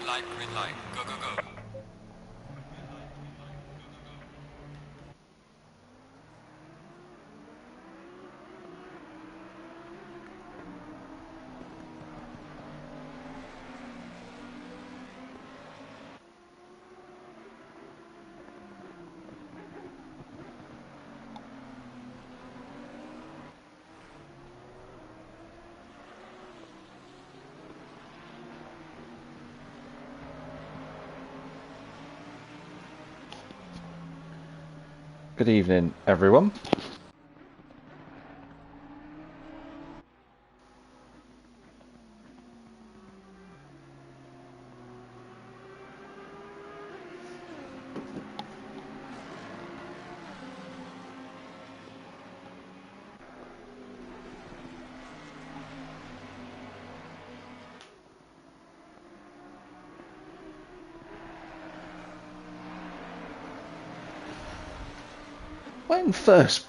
green light, go, go, go. Good evening, everyone. When first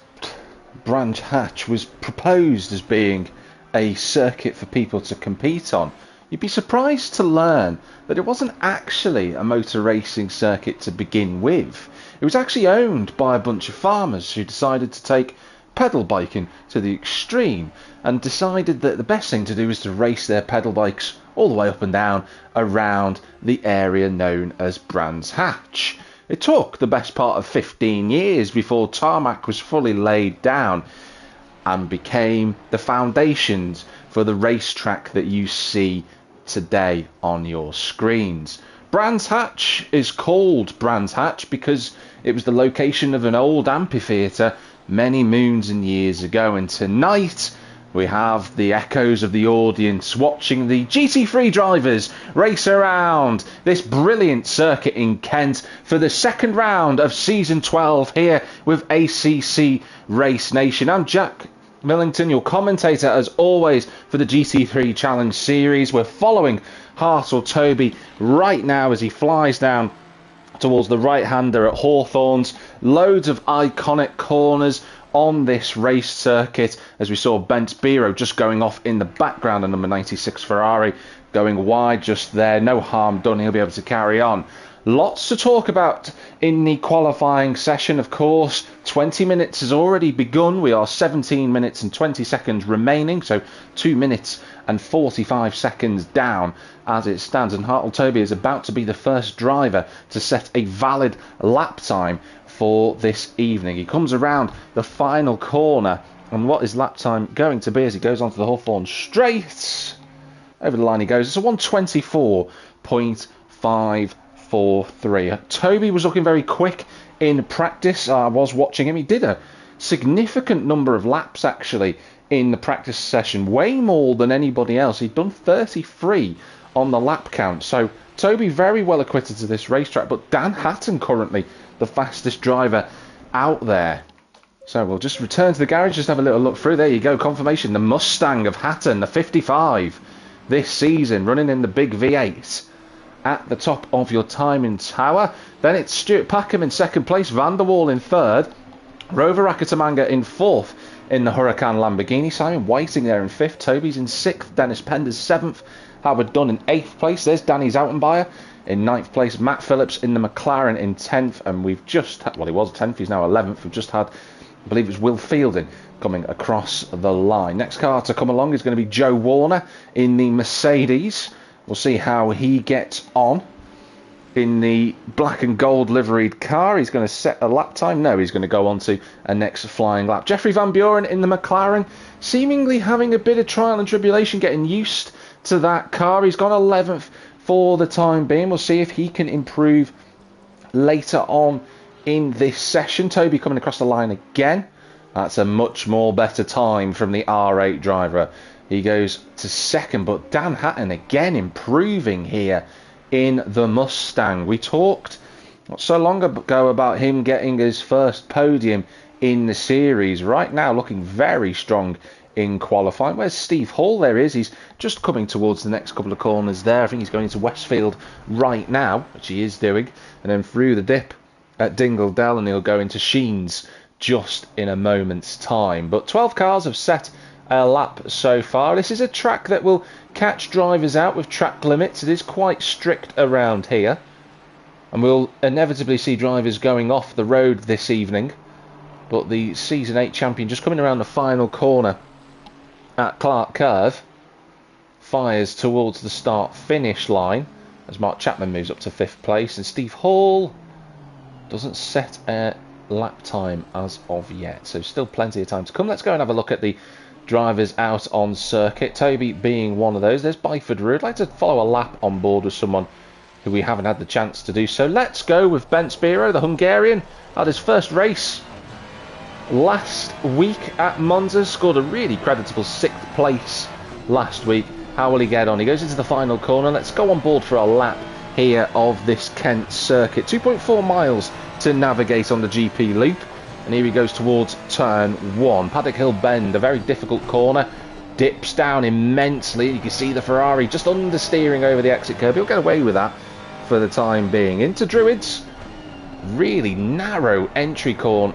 Branch Hatch was proposed as being a circuit for people to compete on, you'd be surprised to learn that it wasn't actually a motor racing circuit to begin with. It was actually owned by a bunch of farmers who decided to take pedal biking to the extreme and decided that the best thing to do was to race their pedal bikes all the way up and down around the area known as Brands Hatch. It took the best part of 15 years before tarmac was fully laid down and became the foundations for the racetrack that you see today on your screens. Brands Hatch is called Brands Hatch because it was the location of an old amphitheatre many moons and years ago, and tonight we have the echoes of the audience watching the GT3 drivers race around this brilliant circuit in Kent for the second round of Season 12 here with ACC Race Nation. I'm Jack Millington, your commentator as always for the GT3 Challenge Series. We're following Hartle Toby right now as he flies down towards the right-hander at Hawthorns. Loads of iconic corners on this race circuit, as we saw Bent Biro just going off in the background, a number 96 Ferrari going wide just there. No harm done, he'll be able to carry on. Lots to talk about in the qualifying session, of course. 20 minutes has already begun. We are 17 minutes and 20 seconds remaining, so 2 minutes and 45 seconds down as it stands. And Hartle Toby is about to be the first driver to set a valid lap time for this evening. He comes around the final corner, and what is lap time going to be as he goes onto the Hawthorne straight? Over the line he goes. It's a 124.543. Toby was looking very quick in practice. I was watching him. He did a significant number of laps actually in the practice session, way more than anybody else. He'd done 33 on the lap count. So Toby very well acquitted to this racetrack, but Dan Hatton currently the fastest driver out there. So we'll just return to the garage, just have a little look through. There you go, confirmation. The Mustang of Hatton, the 55 this season, running in the big V8 at the top of your timing tower. Then it's Stuart Packham in second place, Van der Waal in third, Rover Rakatamanga in fourth in the Huracan Lamborghini, Simon Whiting there in fifth, Toby's in sixth, Dennis Penders seventh, Howard Dunn in eighth place. There's Danny Zoutenbayer in ninth place, Matt Phillips in the McLaren in 10th, and we've just had, well, he was 10th, he's now 11th. We've just had, I believe it was Will Fielding coming across the line. Next car to come along is going to be Joe Warner in the Mercedes. We'll see how he gets on in the black and gold liveried car. He's going to set a lap time. No, he's going to go on to a next flying lap. Jeffrey Van Buren in the McLaren, seemingly having a bit of trial and tribulation getting used to that car. He's gone 11th for the time being. We'll see if he can improve later on in this session. Toby coming across the line again. That's a much more better time from the R8 driver. He goes to second, but Dan Hatton again improving here in the Mustang. We talked not so long ago about him getting his first podium in the series. Right now looking very strong in qualifying. Where's Steve Hall? There he is. He's just coming towards the next couple of corners there. I think he's going into Westfield right now, which he is doing, and then through the dip at Dingledell, and he'll go into Sheens just in a moment's time. But 12 cars have set a lap so far. This is a track that will catch drivers out with track limits. It is quite strict around here, and we'll inevitably see drivers going off the road this evening. But the Season 8 champion just coming around the final corner at Clark Curve fires towards the start-finish line as Mark Chapman moves up to 5th place, and Steve Hall doesn't set a lap time as of yet, so still plenty of time to come. Let's go and have a look at the drivers out on circuit, Toby being one of those. There's Byford Rood. I'd like to follow a lap on board with someone who we haven't had the chance to do so. Let's go with Bence Biro, the Hungarian. Had his first race last week at Monza, scored a really creditable 6th place last week. How will he get on? He goes into the final corner. Let's go on board for a lap here of this Kent circuit. 2.4 miles to navigate on the GP loop, and here he goes towards turn 1. Paddock Hill Bend, a very difficult corner, dips down immensely. You can see the Ferrari just understeering over the exit curb. He'll get away with that for the time being. Into Druids, really narrow entry corner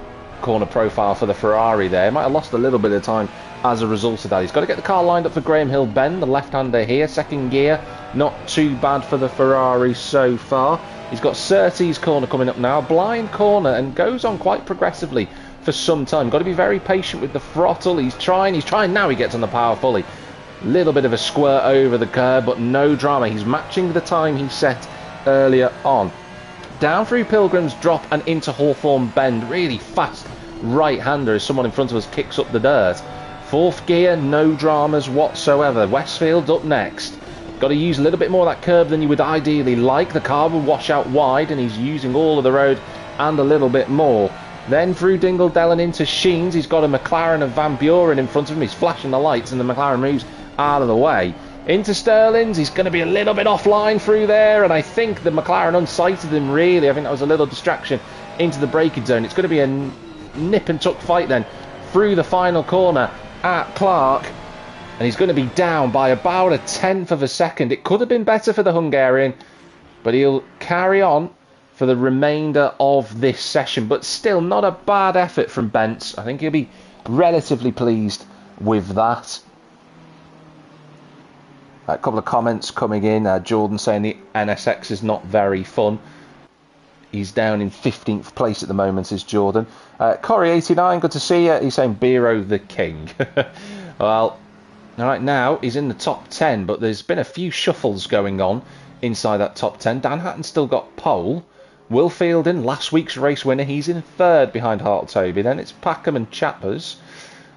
profile for the Ferrari there. Might have lost a little bit of time as a result of that. He's got to get the car lined up for Graham Hill Bend, the left-hander here. 2nd gear, not too bad for the Ferrari so far. He's got Surtees corner coming up now, blind corner, and goes on quite progressively for some time. Got to be very patient with the throttle. He's trying now. He gets on the power fully. Little bit of a squirt over the curb, but no drama. He's matching the time he set earlier on. Down through Pilgrim's Drop and into Hawthorne Bend. Really fast right-hander as someone in front of us kicks up the dirt. 4th gear, no dramas whatsoever. Westfield up next. Got to use a little bit more of that curb than you would ideally like. The car will wash out wide, and he's using all of the road and a little bit more. Then through Dingledell and into Sheens. He's got a McLaren of Van Buren in front of him. He's flashing the lights, and the McLaren moves out of the way. Into Sterling's. He's going to be a little bit offline through there, and I think the McLaren unsighted him, really. I think that was a little distraction into the braking zone. It's going to be a nip and tuck fight then through the final corner at Clark, and he's going to be down by about 1/10 of a second. It could have been better for the Hungarian, but he'll carry on for the remainder of this session. But still, not a bad effort from Bence. I think he'll be relatively pleased with that. A couple of comments coming in. Jordan saying the NSX is not very fun. He's down in 15th place at the moment, is Jordan. Corey89, good to see you. He's saying Biro the king. Well, right now he's in the top 10, but there's been a few shuffles going on inside that top 10. Dan Hatton's still got pole. Will Fielding, last week's race winner, he's in 3rd behind Hart Toby. Then it's Packham and Chappers.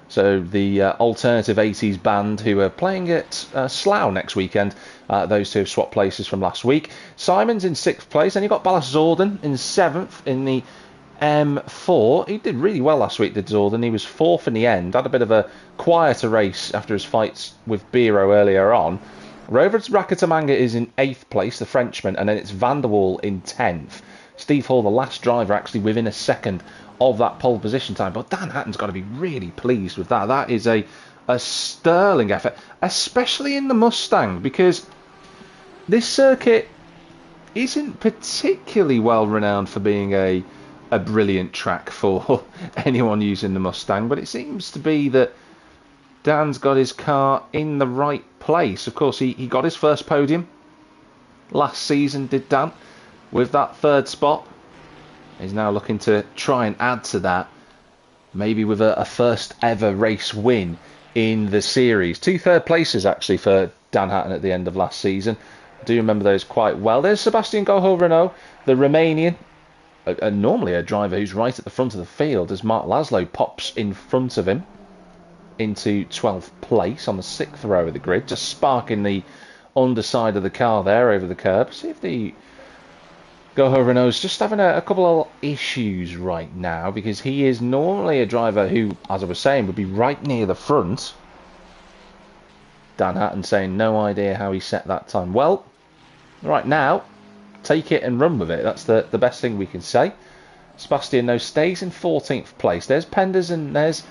So the alternative 80s band who are playing at Slough next weekend. Those two have swapped places from last week. Simon's in 6th place. Then you've got Ballas Zorden in 7th in the M4. He did really well last week, did Zorden. He was 4th in the end. Had a bit of a quieter race after his fights with Biro earlier on. Rovers Rakatamanga is in 8th place, the Frenchman. And then it's Van der Waal in 10th. Steve Hall, the last driver, actually within a second of that pole position time. But Dan Hatton's got to be really pleased with that. That is a sterling effort, especially in the Mustang, because this circuit isn't particularly well renowned for being a brilliant track for anyone using the Mustang, but it seems to be that Dan's got his car in the right place. Of course, he got his first podium last season, did Dan, with that 3rd spot. He's now looking to try and add to that, maybe with a first ever race win in the series. 2 3rd places actually for Dan Hatton at the end of last season. I do remember those quite well. There's Sebastian Goho-Renault, the Romanian, normally a driver who's right at the front of the field, as Mark Laszlo pops in front of him into 12th place on the 6th row of the grid, just sparking the underside of the car there over the curb. See if the Goho Renault's just having a couple of issues right now, because he is normally a driver who, as I was saying, would be right near the front. Dan Hatton saying no idea how he set that time. Well, right now, take it and run with it. That's the best thing we can say. Sebastian No stays in 14th place. There's Penders and there's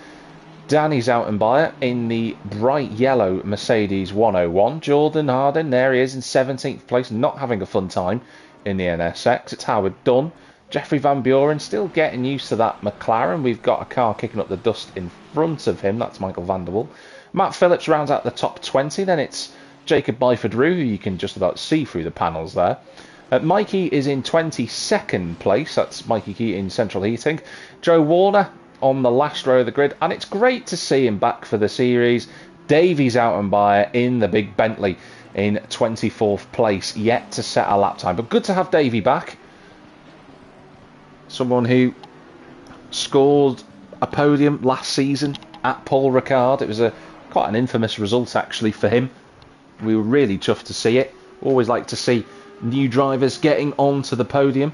Danny Zoutenbayer in the bright yellow Mercedes 101. Jordan Hardin, there he is in 17th place, not having a fun time in the NSX. It's Howard Dunn. Jeffrey Van Buren still getting used to that McLaren. We've got a car kicking up the dust in front of him. That's Michael van der Waal. Matt Phillips rounds out the top 20. Then it's Jacob Byford-Rue, who you can just about see through the panels there. Mikey is in 22nd place. That's Mikey Key in Central Heating. Joe Warner on the last row of the grid. And it's great to see him back for the series. Davies out and by in the big Bentley in 24th place. Yet to set a lap time. But good to have Davey back. Someone who scored a podium last season at Paul Ricard. It was quite an infamous result actually for him. We were really chuffed to see it. Always like to see new drivers getting onto the podium.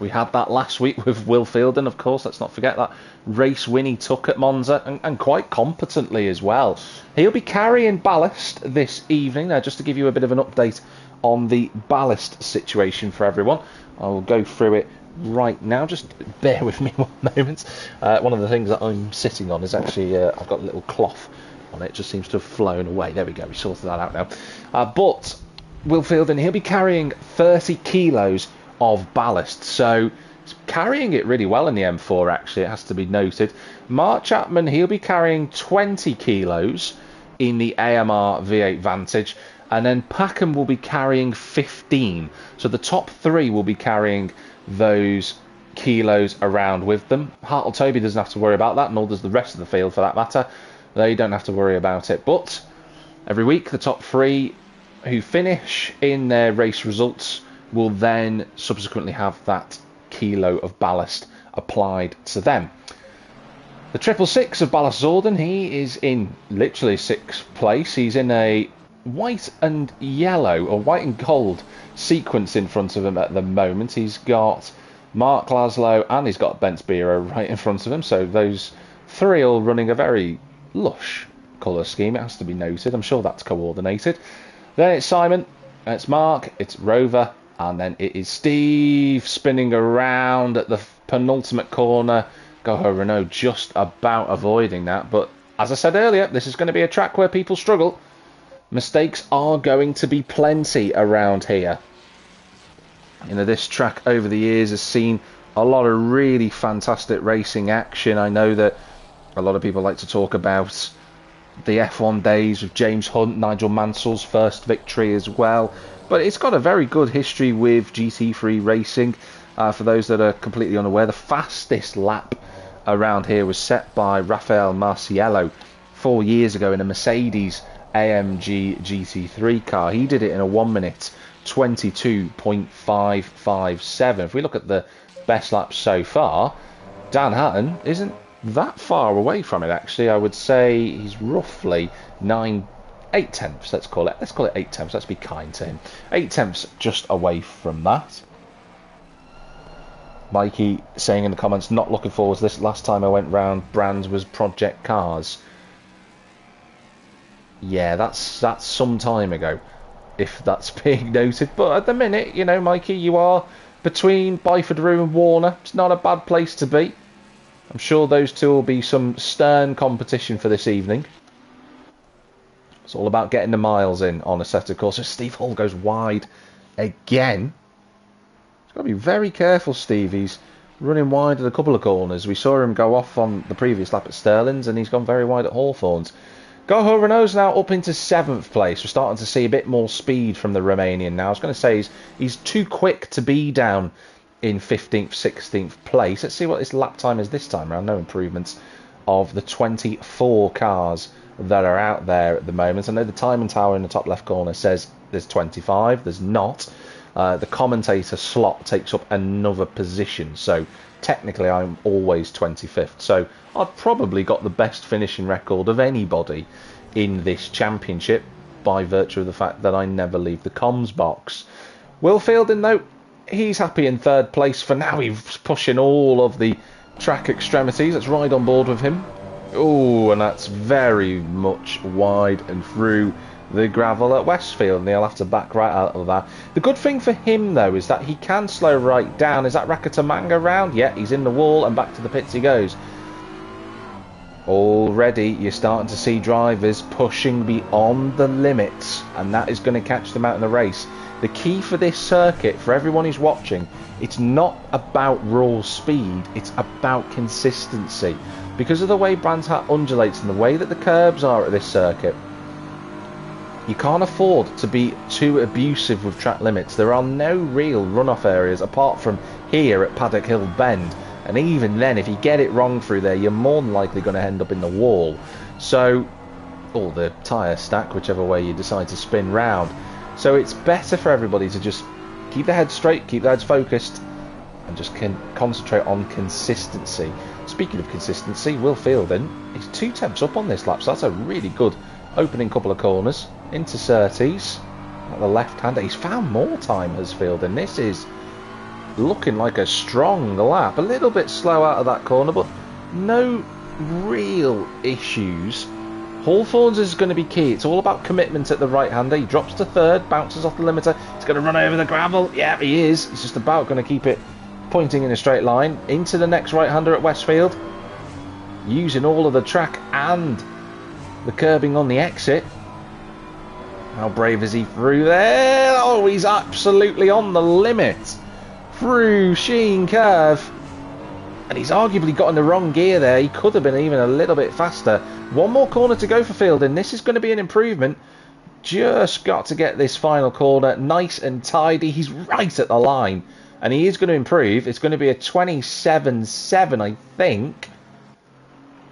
We had that last week with Will Fielden, of course. Let's not forget that race win he took at Monza, and quite competently as well. He'll be carrying ballast this evening. Now, just to give you a bit of an update on the ballast situation for everyone, I will go through it right now. Just bear with me one moment. One of the things that I'm sitting on is actually I've got a little cloth on it. It just seems to have flown away. There we go. We sorted that out now. But Will Fielden, he'll be carrying 30 kilos of ballast. So he's carrying it really well in the M4, actually, it has to be noted. Mark Chapman, he'll be carrying 20 kilos in the AMR V8 Vantage. And then Packham will be carrying 15. So the top three will be carrying those kilos around with them. Hartle Toby doesn't have to worry about that, nor does the rest of the field for that matter. They don't have to worry about it. But every week, the top three who finish in their race results will then subsequently have that kilo of ballast applied to them. The 666 of Ballast Zorden, he is in literally 6th place. He's in a white and yellow, or white and gold sequence in front of him at the moment. He's got Mark Laszlo and he's got Bent Biro right in front of him. So those three all running a very lush colour scheme, it has to be noted. I'm sure that's coordinated. Then it's Simon, it's Mark, it's Rover, and then it is Steve spinning around at the penultimate corner. Goho Renault just about avoiding that. But as I said earlier, this is going to be a track where people struggle. Mistakes are going to be plenty around here. You know, this track over the years has seen a lot of really fantastic racing action. I know that a lot of people like to talk about the F1 days of James Hunt, Nigel Mansell's first victory as well. But it's got a very good history with GT3 racing. For those that are completely unaware, the fastest lap around here was set by Rafael Marciello 4 years ago in a Mercedes AMG GT3 car. He did it in a 1 minute 22.557. If we look at the best laps so far, Dan Hatton isn't that far away from it, actually. I would say he's roughly 8 tenths, let's call it 8 tenths, let's be kind to him, 8 tenths just away from that. Mikey saying in the comments, not looking forward to this. Last time I went round Brands was Project Cars. Yeah, that's some time ago, if that's being noted. But at the minute, you know, Mikey, you are between Byford-Rue and Warner. It's not a bad place to be. I'm sure those two will be some stern competition for this evening. It's all about getting the miles in on a set of courses. Steve Hall goes wide again. He's got to be very careful, Steve. He's running wide at a couple of corners. We saw him go off on the previous lap at Sterling's, and he's gone very wide at Hawthorne's. Goho Renault's now up into 7th place. We're starting to see a bit more speed from the Romanian now. I was going to say he's too quick to be down in 15th, 16th place. Let's see what his lap time is this time around. No improvements of the 24 cars that are out there at the moment. I know the timing tower in the top left corner says there's 25. There's not. The commentator slot takes up another position. So technically I'm always 25th. So I've probably got the best finishing record of anybody in this championship by virtue of the fact that I never leave the comms box. Will Fielden, though, he's happy in 3rd place for now. He's pushing all of the track extremities. Let's ride on board with him. Oh, and that's very much wide and through the gravel at Westfield, and he'll have to back right out of that. The good thing for him, though, is that he can slow right down. Is that Rakatamanga round? Yeah, he's in the wall, and back to the pits he goes. Already you're starting to see drivers pushing beyond the limits, and that is going to catch them out in the race. The key for this circuit, for everyone who's watching, it's not about raw speed, it's about consistency. Because of the way Brands Hatch undulates and the way that the curbs are at this circuit, you can't afford to be too abusive with track limits. There are no real runoff areas apart from here at Paddock Hill Bend. And even then, if you get it wrong through there, you're more than likely going to end up in the wall. So, or the tyre stack, whichever way you decide to spin round. So it's better for everybody to just keep their heads straight, keep their heads focused, and just concentrate on consistency. Speaking of consistency, Will Fielding is 2 tenths up on this lap, so that's a really good opening couple of corners into Surtees at the left-hander. He's found more time, has Fielding. This is looking like a strong lap. A little bit slow out of that corner, but no real issues. Hawthorne's is going to be key. It's all about commitment at the right-hander. He drops to third, bounces off the limiter. He's going to run over the gravel. Yeah, he is. He's just about going to keep it pointing in a straight line into the next right-hander at Westfield, using all of the track and the curbing on the exit. How brave is he through there? Oh, he's absolutely on the limit through Sheen Curve, and he's arguably got in the wrong gear there. He could have been even a little bit faster. One more corner to go for Fielding. This is going to be an improvement. Just got to get this final corner nice and tidy. He's right at the line, and he is going to improve. It's going to be a 27.7, I think.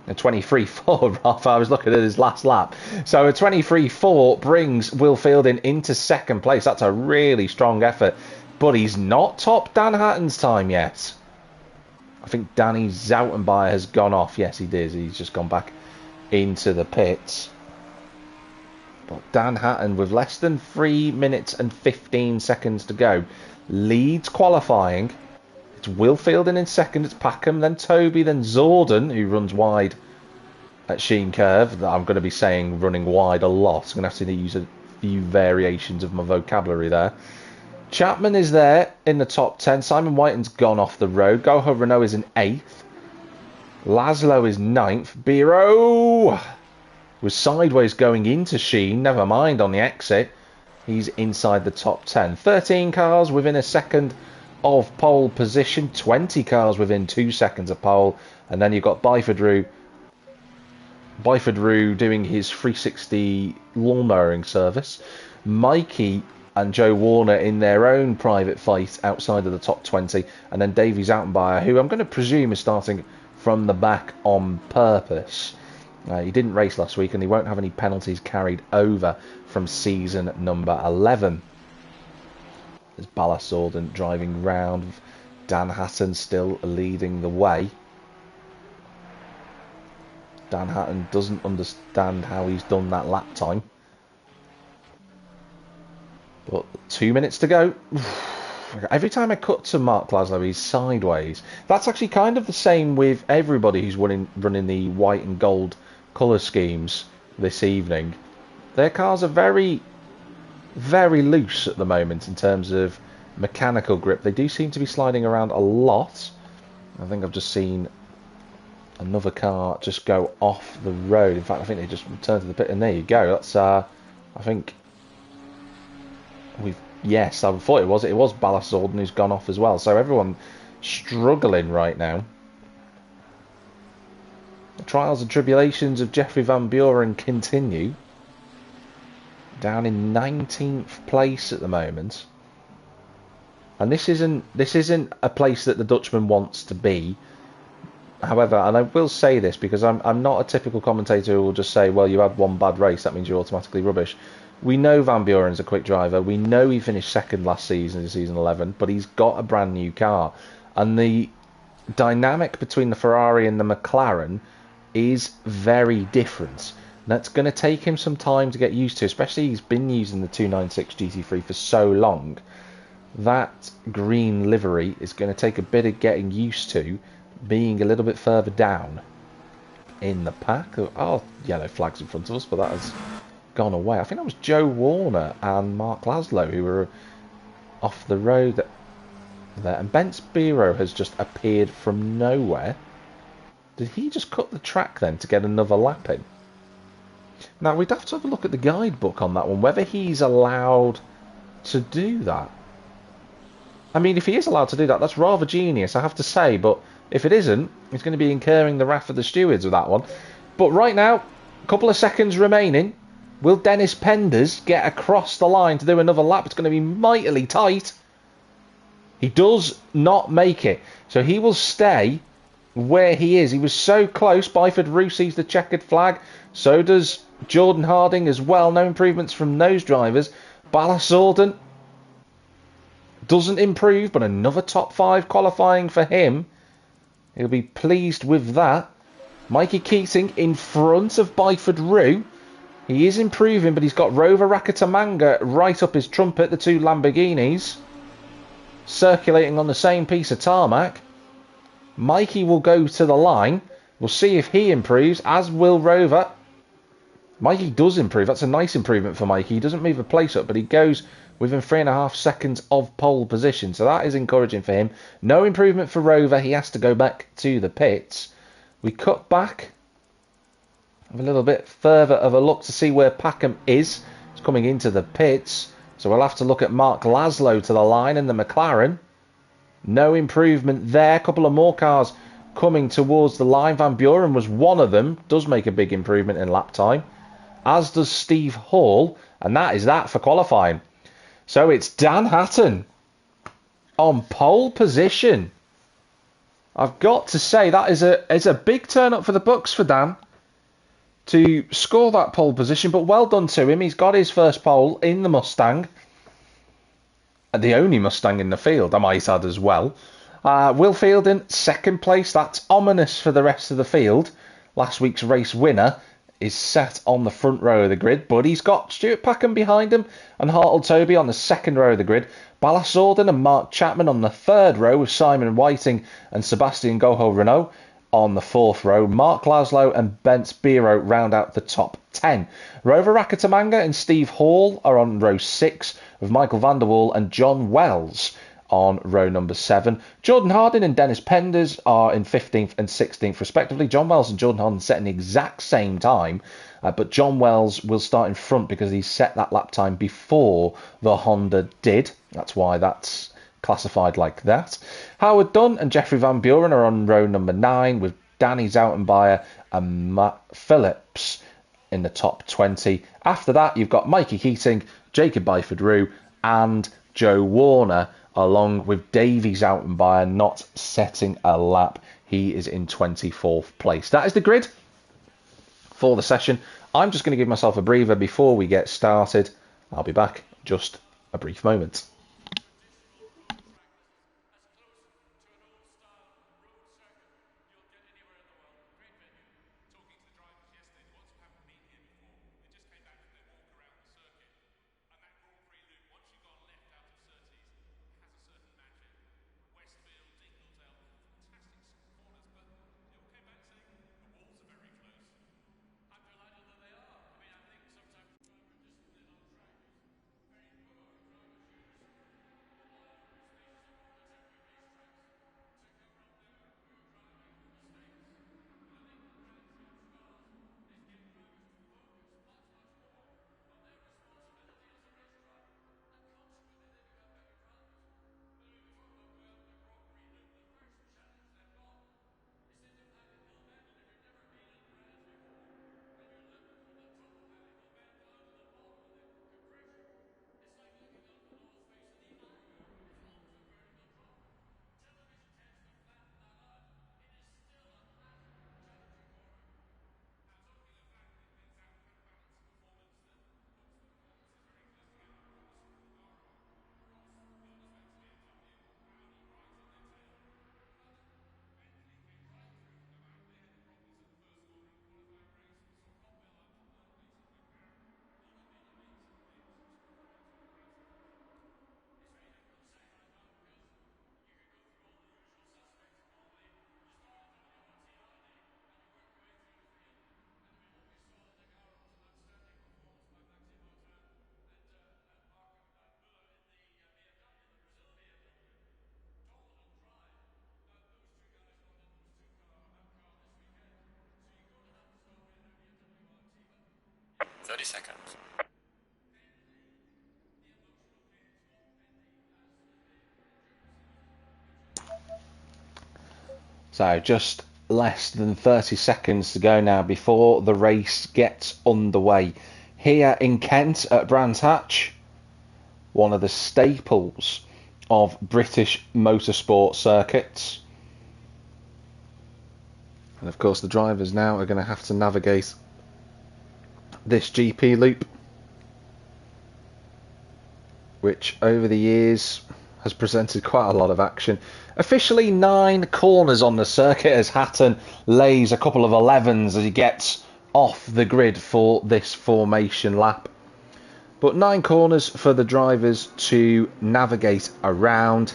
A 23.4, Ralph. I was looking at his last lap. So a 23.4 brings Will Fielding into second place. That's a really strong effort. But he's not topped Dan Hatton's time yet. I think Danny Zoutenbayer has gone off. Yes, he did. He's just gone back into the pits. But Dan Hatton, with less than 3 minutes and 15 seconds to go, leads qualifying. It's Will Fielding in second. It's Packham, then Toby, then Zorden, who runs wide at Sheen Curve. I'm going to be saying running wide a lot. I'm going to have to use a few variations of my vocabulary there. Chapman is there in the top 10. Simon Whiting's gone off the road. Goho Renault is in 8th. Laszlo is 9th. Biro was sideways going into Sheen. Never mind on the exit. He's inside the top 10. 13 cars within a second of pole position. 20 cars within 2 seconds of pole. And then you've got Byford Rue doing his 360 lawn mowing service. Mikey and Joe Warner in their own private fight outside of the top 20. And then Davey Zoutenbayer, who I'm going to presume is starting from the back on purpose. He didn't race last week, and he won't have any penalties carried over from season number 11. There's Ballasorden driving round. Dan Hatton still leading the way. Dan Hatton doesn't understand how he's done that lap time. But 2 minutes to go. Every time I cut to Mark Laszlo, he's sideways. That's actually kind of the same with everybody who's running the white and gold colour schemes this evening. Their cars are very, very loose at the moment in terms of mechanical grip. They do seem to be sliding around a lot. I think I've just seen another car just go off the road. In fact, I think they just returned to the pit, and there you go. That's I think yes, I thought it was Ballasorden who's gone off as well. So everyone struggling right now. The trials and tribulations of Jeffrey Van Buren continue. Down in 19th place at the moment. And this isn't a place that the Dutchman wants to be. However, and I will say this because I'm not a typical commentator who will just say, well, you had one bad race, that means you're automatically rubbish. We know Van Buren's a quick driver. We know he finished second last season in season 11, but he's got a brand new car. And the dynamic between the Ferrari and the McLaren is very different. That's going to take him some time to get used to, especially he's been using the 296 GT3 for so long. That green livery is going to take a bit of getting used to, being a little bit further down in the pack. Oh, yellow flags in front of us, but that has gone away. I think that was Joe Warner and Mark Laszlo who were off the road there. And Bence Biro has just appeared from nowhere. Did he just cut the track then to get another lap in? Now, we'd have to have a look at the guidebook on that one, whether he's allowed to do that. I mean, if he is allowed to do that, that's rather genius, I have to say. But if it isn't, he's going to be incurring the wrath of the stewards with that one. But right now, a couple of seconds remaining. Will Dennis Penders get across the line to do another lap? It's going to be mightily tight. He does not make it. So he will stay where he is. He was so close. Byford Rue sees the checkered flag. So does Jordan Harding as well. No improvements from those drivers. Ballasorden doesn't improve, but another top 5 qualifying for him. He'll be pleased with that. Mikey Keating in front of Byford Rue. He is improving, but he's got Rover Rakatamanga right up his trumpet, the two Lamborghinis, circulating on the same piece of tarmac. Mikey will go to the line. We'll see if he improves, as will Rover. Mikey does improve. That's a nice improvement for Mikey. He doesn't move a place up, but he goes within 3.5 seconds of pole position. So that is encouraging for him. No improvement for Rover. He has to go back to the pits. We cut back. Have a little bit further of a look to see where Packham is. He's coming into the pits. So we'll have to look at Mark Laszlo to the line in the McLaren. No improvement there. A couple of more cars coming towards the line. Van Buren was one of them. Does make a big improvement in lap time. As does Steve Hall. And that is that for qualifying. So it's Dan Hatton on pole position. I've got to say that is a big turn up for the books for Dan to score that pole position. But well done to him. He's got his first pole in the Mustang. The only Mustang in the field, I might add as well. Will Fielden, second place. That's ominous for the rest of the field. Last week's race winner is set on the front row of the grid, but he's got Stuart Packham behind him and Hartle Toby on the second row of the grid. Ballasorden and Mark Chapman on the third row, with Simon Whiting and Sebastian Goho-Renault on the fourth row. Mark Laszlo and Bence Biro round out the top 10. Rover Rakatamanga and Steve Hall are on row 6, with Michael van der Waal and John Wells on row number 7. Jordan Harding and Dennis Penders are in 15th and 16th respectively. John Wells and Jordan Harding set in the exact same time, but John Wells will start in front because he set that lap time before the Honda did. That's why that's classified like that. Howard Dunn and Jeffrey Van Buren are on row number 9, with Danny Zoutenbayer and Matt Phillips in the top 20. After that, you've got Mikey Keating, Jacob Byford Rue and Joe Warner, along with Davey Zoutenbayer not setting a lap. He is in 24th place. That is the grid for the session. I'm just going to give myself a breather before we get started. I'll be back in just a brief moment. 30 seconds. So just less than 30 seconds to go now before the race gets underway. Here in Kent at Brands Hatch, one of the staples of British motorsport circuits. And of course the drivers now are going to have to navigate this GP loop, which over the years has presented quite a lot of action. Officially 9 corners on the circuit as Hatton lays a couple of 11s as he gets off the grid for this formation lap. But 9 corners for the drivers to navigate around.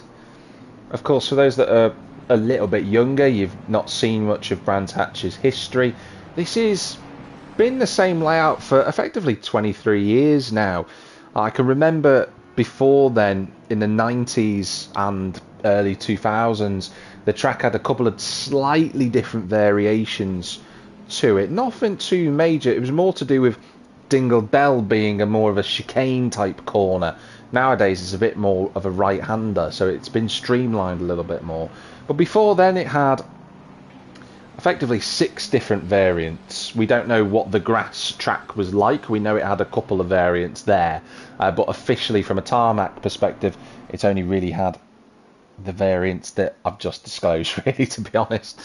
Of course, for those that are a little bit younger, you've not seen much of Brands Hatch's history. This has been the same layout for effectively 23 years now. I can remember before then, in the 90s and early 2000s, the track had a couple of slightly different variations to it. Nothing too major. It was more to do with Dingle Dell being a more of a chicane type corner. Nowadays it's a bit more of a right-hander, so it's been streamlined a little bit more. But before then it had effectively 6 different variants. We don't know what the grass track was like. We know it had a couple of variants there, but officially from a tarmac perspective it's only really had the variants that I've just disclosed, really, to be honest,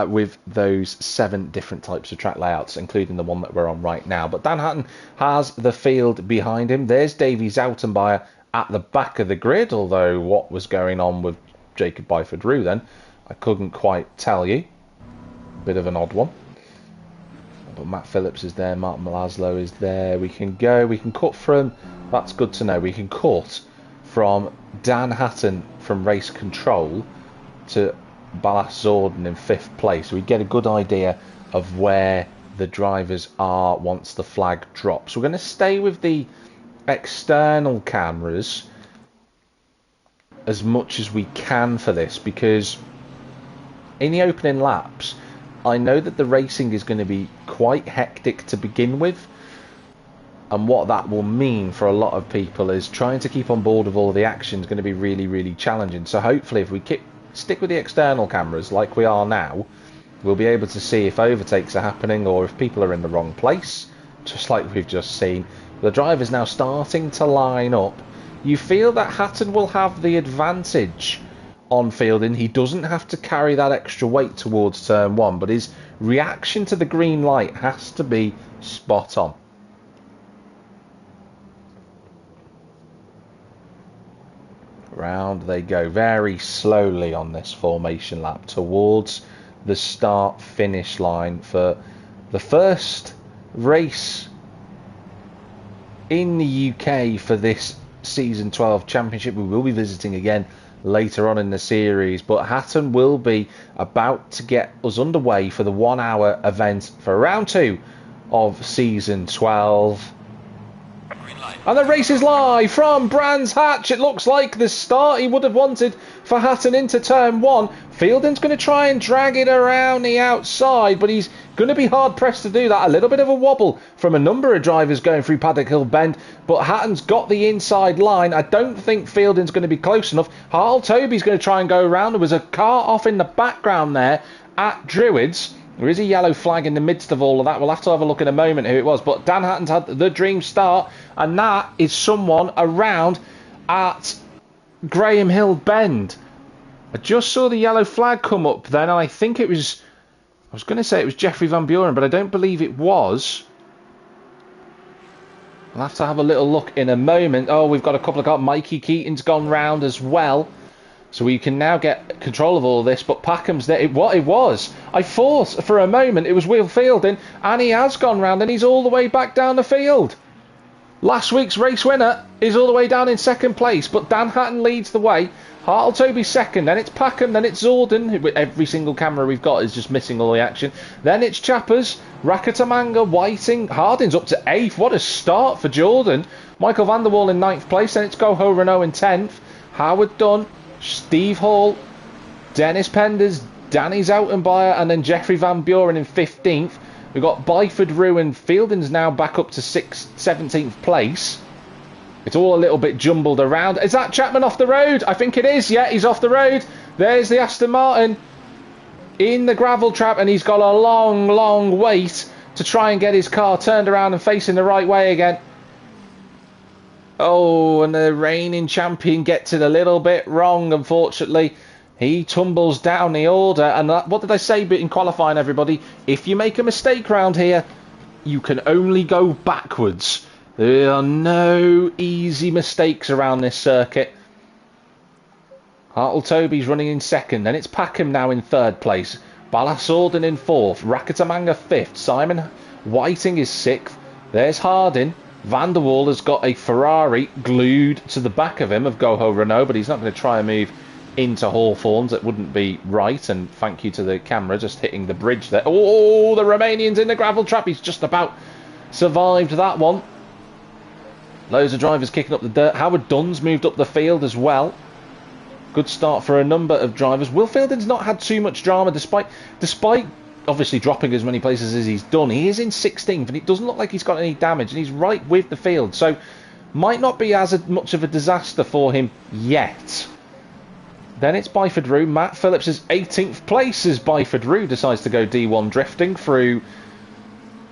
with those 7 different types of track layouts, including the one that we're on right now. But Dan Hatton has the field behind him. There's Davy Zoutenbayer at the back of the grid, although what was going on with Jacob Byford-Rue then, I couldn't quite tell you. Bit of an odd one. But Matt Phillips is there, Martin Laszlo is there. We can cut from, that's good to know, we can cut from Dan Hatton from race control to Balazs Zorden in 5th place. We get a good idea of where the drivers are once the flag drops. We're going to stay with the external cameras as much as we can for this, because in the opening laps I know that the racing is going to be quite hectic to begin with. And what that will mean for a lot of people is trying to keep on board with all of the action is going to be really, really challenging. So hopefully if we stick with the external cameras like we are now, we'll be able to see if overtakes are happening or if people are in the wrong place, just like we've just seen. The driver's now starting to line up. You feel that Hatton will have the advantage on fielding. He doesn't have to carry that extra weight towards turn 1, but his reaction to the green light has to be spot on. Round they go very slowly on this formation lap towards the start finish line for the first race in the UK for this season 12 championship. We will be visiting again later on in the series, but Hatton will be about to get us underway for the 1 hour event for round 2 of season 12. And the race is live from Brands Hatch. It looks like the start he would have wanted for Hatton into turn 1. Fielding's going to try and drag it around the outside, but he's going to be hard pressed to do that. A little bit of a wobble from a number of drivers going through Paddock Hill Bend, but Hatton's got the inside line. I don't think Fielding's going to be close enough. Harl Toby's going to try and go around. There was a car off in the background there at Druids. There is a yellow flag in the midst of all of that. We'll have to have a look in a moment who it was. But Dan Hatton's had the dream start, and that is someone around at Graham Hill Bend. I just saw the yellow flag come up then, and I think it was... I was going to say it was Jeffrey Van Buren, but I don't believe it was. I'll have to have a little look in a moment. Oh, we've got a couple of cars. Mikey Keaton's gone round as well. So we can now get control of all this, but Packham's there. What it was, I thought for a moment it was Will Fielding, and he has gone round and he's all the way back down the field. Last week's race winner is all the way down in 2nd place, but Dan Hatton leads the way. Hartle Toby 2nd, then it's Packham, then it's Zorden. Every single camera we've got is just missing all the action. Then it's Chappers, Rakatamanga, Whiting, Harding's up to 8th. What a start for Jordan. Michael van der Waal in 9th place, then it's Goho Renault in 10th. Howard Dunn, Steve Hall, Dennis Penders, Danny Zoutenbayer, and then Jeffrey Van Buren in 15th. We've got Byford, Rue and Fielding's now back up to 17th place. It's all a little bit jumbled around. Is that Chapman off the road? I think it is. Yeah, he's off the road. There's the Aston Martin in the gravel trap, and he's got a long, long wait to try and get his car turned around and facing the right way again. Oh, and the reigning champion gets it a little bit wrong, unfortunately. He tumbles down the order. And what did I say in qualifying, everybody? If you make a mistake round here, you can only go backwards. There are no easy mistakes around this circuit. Hartle Toby's running in second. Then it's Packham now in third place. Ballasorden in fourth. Rakatamanga fifth. Simon Whiting is sixth. There's Harding. Van der Waal has got a Ferrari glued to the back of him of Goho Renault, but he's not going to try and move into Hawthorns. That wouldn't be right. And thank you to the camera just hitting the bridge there. Oh, the Romanian's in the gravel trap. He's just about survived that one. Loads of drivers kicking up the dirt. Howard Dunn's moved up the field as well. Good start for a number of drivers. Will Fielding's not had too much drama despite obviously dropping as many places as he's done. He is in 16th and it doesn't look like he's got any damage, and he's right with the field, so might not be as much of a disaster for him yet. Then it's Byford Rue. Matt Phillips is 18th place as Byford Rue decides to go D1 drifting through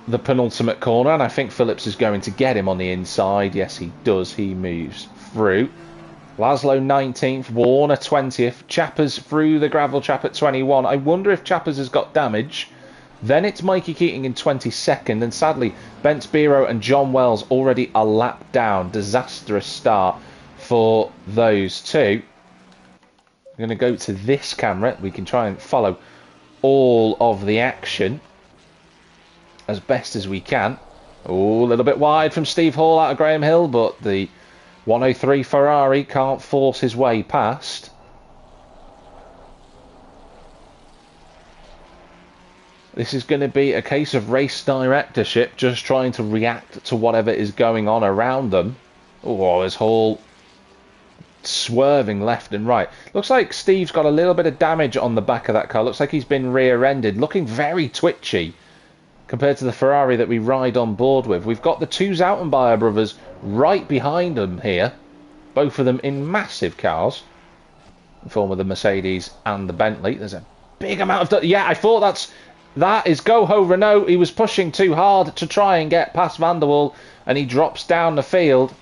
the penultimate corner, and I think Phillips is going to get him on the inside. Yes, he does. He moves through. Laszlo 19th, Warner 20th, Chappers through the gravel trap at 21. I wonder if Chappers has got damage. Then it's Mikey Keating in 22nd, and sadly Bence Biro and John Wells already a lap down. Disastrous start for those two. I'm going to go to this camera. We can try and follow all of the action as best as we can. Oh, a little bit wide from Steve Hall out of Graham Hill, but the 103 Ferrari can't force his way past. This is going to be a case of race directorship, just trying to react to whatever is going on around them. Oh, there's Hall swerving left and right. Looks like Steve's got a little bit of damage on the back of that car. Looks like he's been rear-ended, looking very twitchy compared to the Ferrari that we ride on board with. We've got the two Zoutenbayer brothers right behind them here, both of them in massive cars, in form of the Mercedes and the Bentley. There's a big amount of... Yeah, I thought that is Goho Renault. He was pushing too hard to try and get past Van der Waal, and he drops down the field.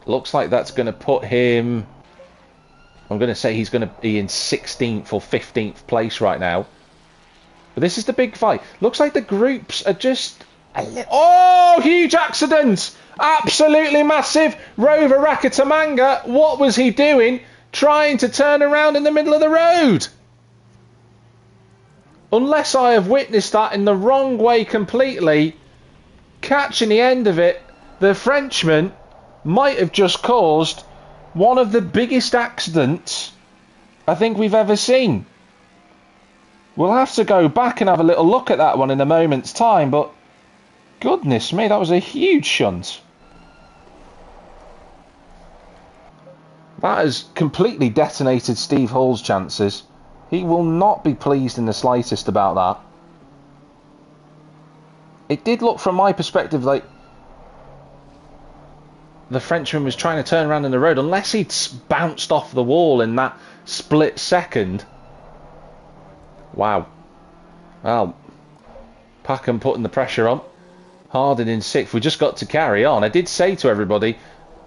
Looks like that's going to put him... I'm going to say he's going to be in 16th or 15th place right now. But this is the big fight. Looks like the groups are just... Oh, huge accident! Absolutely massive. Rover Rakatamanga, what was he doing? Trying to turn around in the middle of the road. Unless I have witnessed that in the wrong way completely, catching the end of it, the Frenchman might have just caused one of the biggest accidents I think we've ever seen. We'll have to go back and have a little look at that one in a moment's time, but goodness me, that was a huge shunt. That has completely detonated Steve Hall's chances. He will not be pleased in the slightest about that. It did look, from my perspective, like the Frenchman was trying to turn around in the road, unless he'd bounced off the wall in that split second. Wow. Well, Packham putting the pressure on. Harding in sixth. We just got to carry on. I did say to everybody,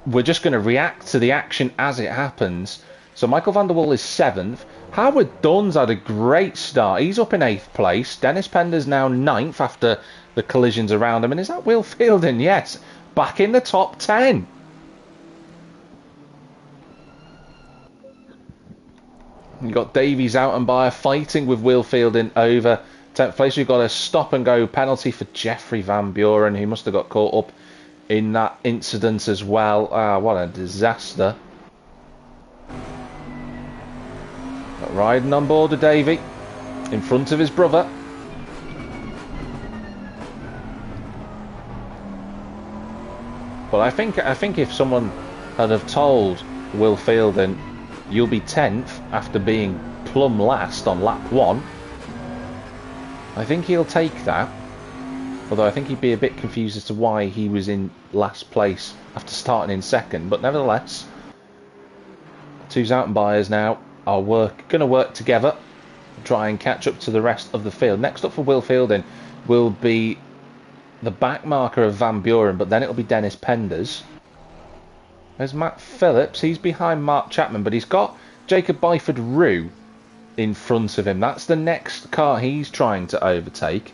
we're just going to react to the action as it happens. So Michael van der Waal is 7th. Howard Dunn's had a great start. He's up in 8th place. Dennis Pender's now 9th after the collisions around him. And is that Will Fielding? Yes. Back in the top 10. You've got Davies out and by fighting with Will Fielding over 10th place. We've got a stop and go penalty for Jeffrey Van Buren, who must have got caught up in that incident as well. What a disaster. But riding on board of Davey in front of his brother. But I think if someone had have told Will Fielding, you'll be 10th after being plumb last on lap 1, I think he'll take that. Although I think he'd be a bit confused as to why he was in last place after starting in second. But nevertheless, two Zoutenbayers now are going to work together, try and catch up to the rest of the field. Next up for Will Fielding will be the back marker of Van Buren, but then it'll be Dennis Penders. There's Matt Phillips. He's behind Mark Chapman, but he's got Jacob Byford-Rue in front of him. That's the next car he's trying to overtake.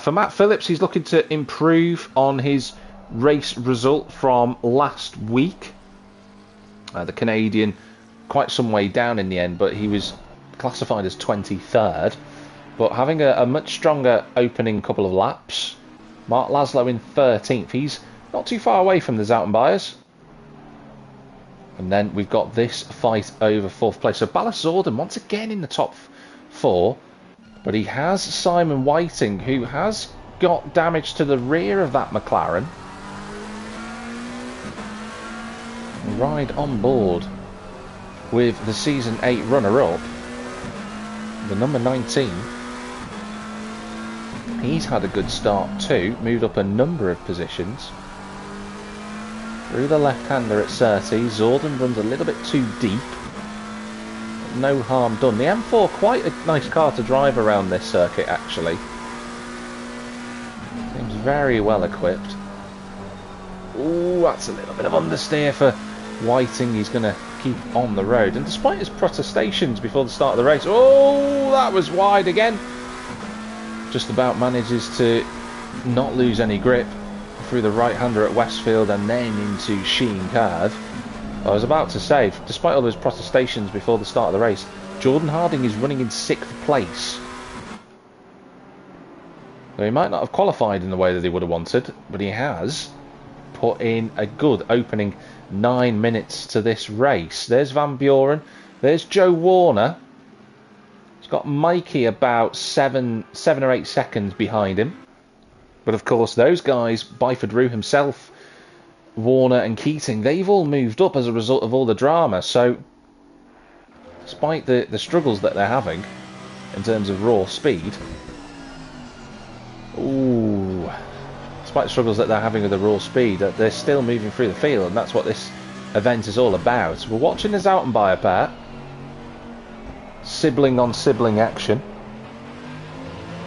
For Matt Phillips, he's looking to improve on his race result from last week. The Canadian, quite some way down in the end, but he was classified as 23rd. But having a much stronger opening couple of laps. Mark Laszlo in 13th. He's not too far away from the Zoutenbayers. And then we've got this fight over 4th place. So Ballas Zorden once again in the top 4. But he has Simon Whiting, who has got damage to the rear of that McLaren. Ride on board with the Season 8 runner-up, the number 19. He's had a good start too, moved up a number of positions. Through the left-hander at Surtees, Zorden runs a little bit too deep. No harm done. The M4, quite a nice car to drive around this circuit actually. Seems very well equipped. Ooh, that's a little bit of understeer for Whiting. He's going to keep on the road. And despite his protestations before the start of the race, oh, that was wide again. Just about manages to not lose any grip through the right-hander at Westfield and then into Sheen Curve. I was about to say, despite all those protestations before the start of the race, Jordan Harding is running in 6th place. So he might not have qualified in the way that he would have wanted, but he has put in a good opening 9 minutes to this race. There's Van Buren, there's Joe Warner. He's got Mikey about 7 or 8 seconds behind him. But of course those guys, Byford-Rue himself, Warner and Keating, they've all moved up as a result of all the drama. So despite the struggles that they're having in terms of raw speed, despite the struggles that they're having with the raw speed, they're still moving through the field, and that's what this event is all about. We're watching the Zoutenbayer pair, sibling on sibling action.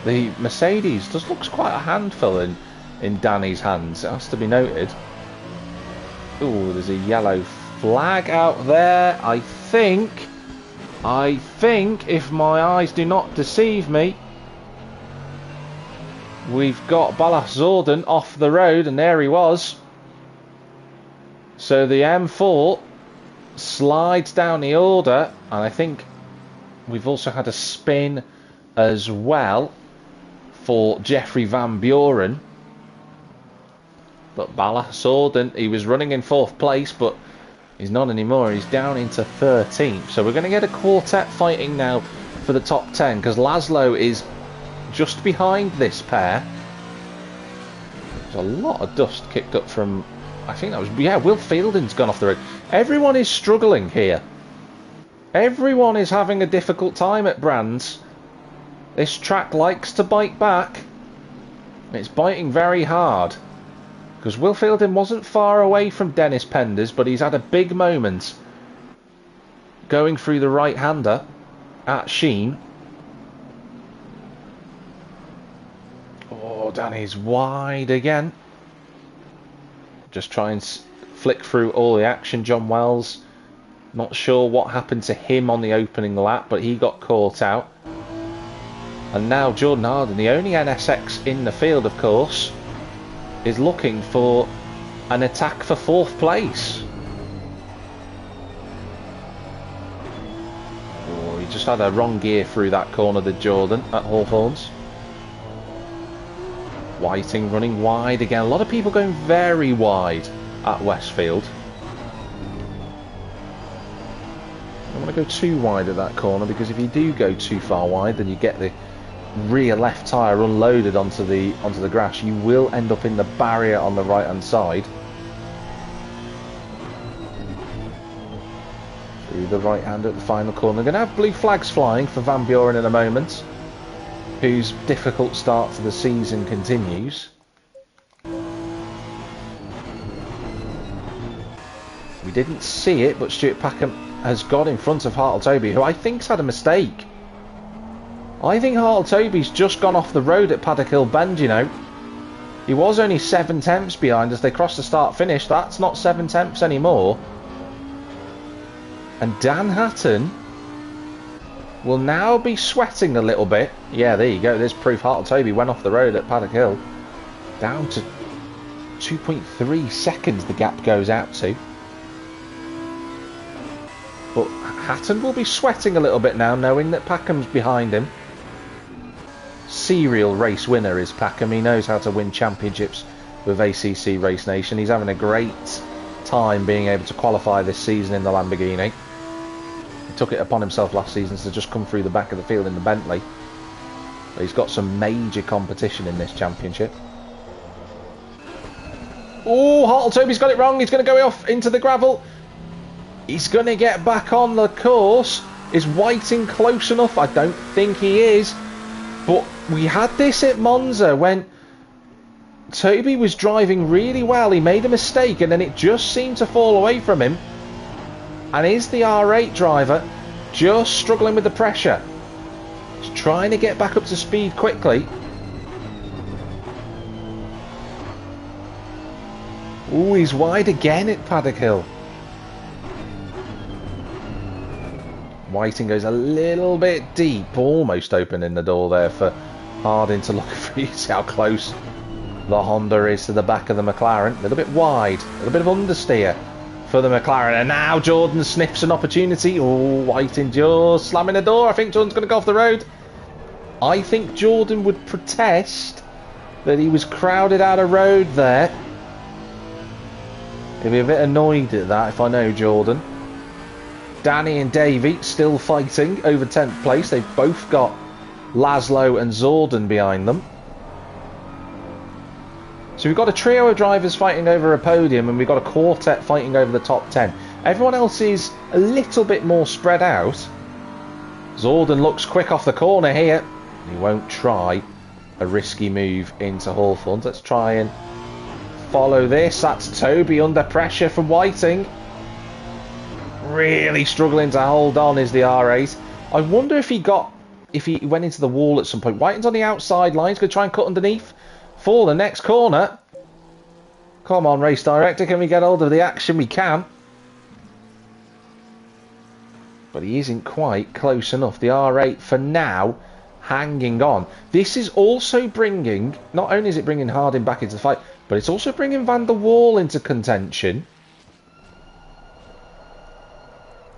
The Mercedes looks quite a handful in Danny's hands, it has to be noted. Ooh, there's a yellow flag out there. I think, if my eyes do not deceive me, we've got Ballas Zorden off the road, and there he was. So the M4 slides down the order, and I think we've also had a spin as well for Jeffrey Van Buren. But Ballas Zorden, he was running in 4th place, but he's not anymore. He's down into 13th. So we're going to get a quartet fighting now for the top 10, because Laszlo is just behind this pair. There's a lot of dust kicked up from, I think that was, yeah, Will Fielding's gone off the road. Everyone is struggling here. Everyone is having a difficult time at Brands. This track likes to bite back. It's biting very hard. Because Will Fielding wasn't far away from Dennis Penders, but he's had a big moment going through the right-hander at Sheen. Oh, Danny's wide again. Just try and flick through all the action. John Wells, not sure what happened to him on the opening lap, but he got caught out. And now Jordan Harding, the only NSX in the field, of course, is looking for an attack for 4th place. Oh, he just had a wrong gear through that corner, the Jordan at Hawthorns. Whiting running wide again. A lot of people going very wide at Westfield. I don't want to go too wide at that corner, because if you do go too far wide, then you get the rear left tyre unloaded onto the grass. You will end up in the barrier on the right hand side. Through the right hand at the final corner. We're going to have blue flags flying for Van Buren in a moment. whose difficult start to the season continues. We didn't see it, but Stuart Packham has got in front of Hartle-Toby, who I think's had a mistake. I think Hartle-Toby's just gone off the road at Paddock Hill Bend, you know. He was only 7 tenths behind as they crossed the start-finish. That's not 7 tenths anymore. And Dan Hatton will now be sweating a little bit. Yeah, there you go. There's proof Hartle-Toby went off the road at Paddock Hill. Down to 2.3 seconds the gap goes out to. But Hatton will be sweating a little bit now, knowing that Packham's behind him. Serial race winner is Packham. He knows how to win championships with ACC Race Nation. He's having a great time being able to qualify this season in the Lamborghini. He took it upon himself last season to just come through the back of the field in the Bentley. But he's got some major competition in this championship. Oh, Hartle-Toby's got it wrong. He's going to go off into the gravel. He's going to get back on the course. Is Whiting close enough? I don't think he is. But we had this at Monza when Toby was driving really well. He made a mistake and then it just seemed to fall away from him. And is the R8 driver just struggling with the pressure? He's trying to get back up to speed quickly. Ooh, he's wide again at Paddock Hill. Whiting goes a little bit deep, almost opening the door there for Harding to look for. You see how close the Honda is to the back of the McLaren. A little bit wide, a little bit of understeer for the McLaren. And now Jordan sniffs an opportunity. Oh, Whiting just slamming the door. I think Jordan's going to go off the road. I think Jordan would protest that he was crowded out of road there. He'll be a bit annoyed at that if I know Jordan. Danny and Davey still fighting over 10th place. They've both got Laszlo and Zordon behind them. So we've got a trio of drivers fighting over a podium and we've got a quartet fighting over the top 10. Everyone else is a little bit more spread out. Zordon looks quick off the corner here. He won't try a risky move into Hawthorne. Let's try and follow this. That's Toby under pressure from Whiting. Really struggling to hold on is the R8. I wonder if he went into the wall at some point. Whiting's on the outside line. He's going to try and cut underneath for the next corner. Come on, race director. Can we get hold of the action? We can. But he isn't quite close enough. The R8 for now hanging on. This is also bringing, not only is it bringing Harding back into the fight, but it's also bringing Van der Waal into contention.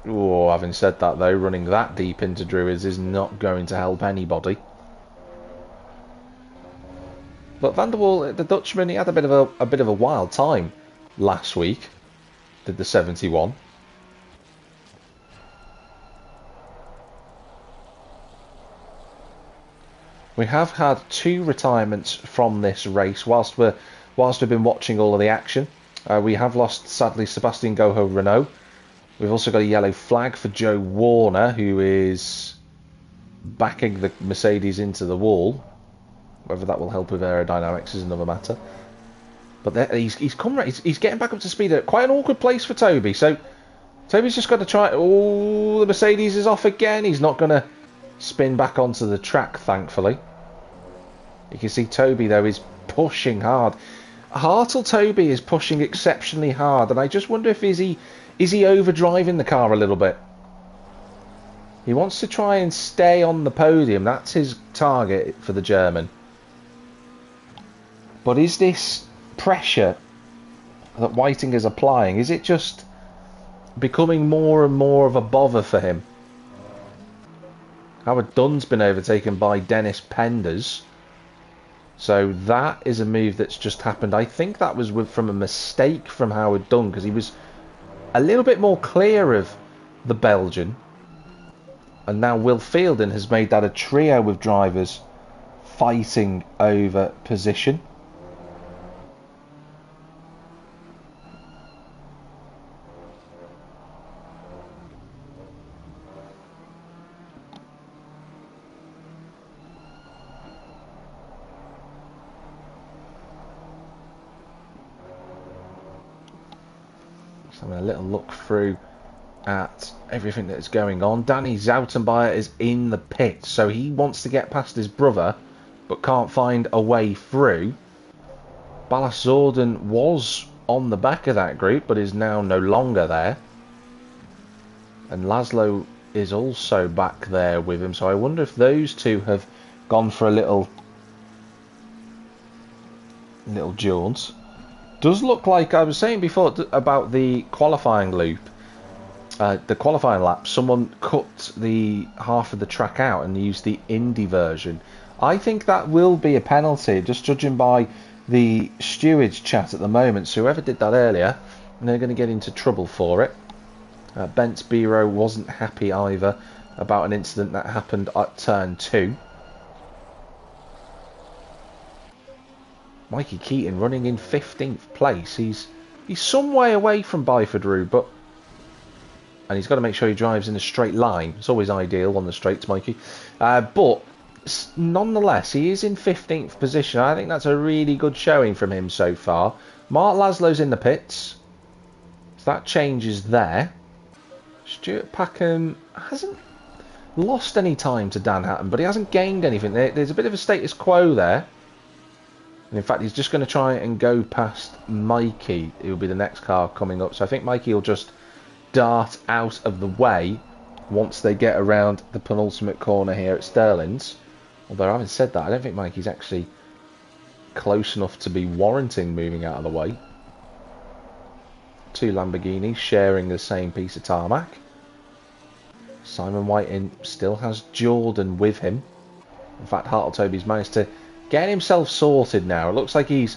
Oh, having said that though, running that deep into Druids is not going to help anybody. But Van der Waal, the Dutchman, he had a bit of a wild time last week. Did the 71. We have had 2 retirements from this race whilst we've been watching all of the action. We have lost, sadly, Sebastian Goho Renault. We've also got a yellow flag for Joe Warner, who is backing the Mercedes into the wall. Whether that will help with aerodynamics is another matter. But there, he's getting back up to speed at quite an awkward place for Toby. So Toby's just got to try. Oh, the Mercedes is off again. He's not going to spin back onto the track, thankfully. You can see Toby though is pushing hard. Hartle-Toby is pushing exceptionally hard, and I just wonder if is he overdriving the car a little bit. He wants to try and stay on the podium. That's his target for the German. But is this pressure that Whiting is applying, is it just becoming more and more of a bother for him? Howard Dunn's been overtaken by Dennis Penders. So that is a move that's just happened. I think that was from a mistake from Howard Dunn, because he was a little bit more clear of the Belgian. And now Will Fielding has made that a trio with drivers fighting over position. Just having a little look through at everything that's going on. Danny Zoutenbayer is in the pit, so he wants to get past his brother, but can't find a way through. Ballas Zorden was on the back of that group, but is now no longer there. And Laszlo is also back there with him, so I wonder if those two have gone for a little jaunt. Does look like, I was saying before about the qualifying loop, the qualifying lap, someone cut the half of the track out and used the Indy version. I think that will be a penalty, just judging by the stewards chat at the moment. So whoever did that earlier, they're going to get into trouble for it. Bent Biro wasn't happy either about an incident that happened at turn 2. Mikey Keaton running in 15th place. He's some way away from Byford, but and he's got to make sure he drives in a straight line. It's always ideal on the straights, Mikey. But nonetheless, he is in 15th position. I think that's a really good showing from him so far. Mark Laszlo's in the pits, so that changes there. Stuart Packham hasn't lost any time to Dan Hatton, but he hasn't gained anything. There's a bit of a status quo there. And in fact, he's just going to try and go past Mikey. It will be the next car coming up. So I think Mikey will just dart out of the way once they get around the penultimate corner here at Sterling's. Although having said that, I don't think Mikey's actually close enough to be warranting moving out of the way. Two Lamborghinis sharing the same piece of tarmac. Simon Whiting still has Jordan with him. In fact, Hartletoby's managed to get himself sorted now. It looks like he's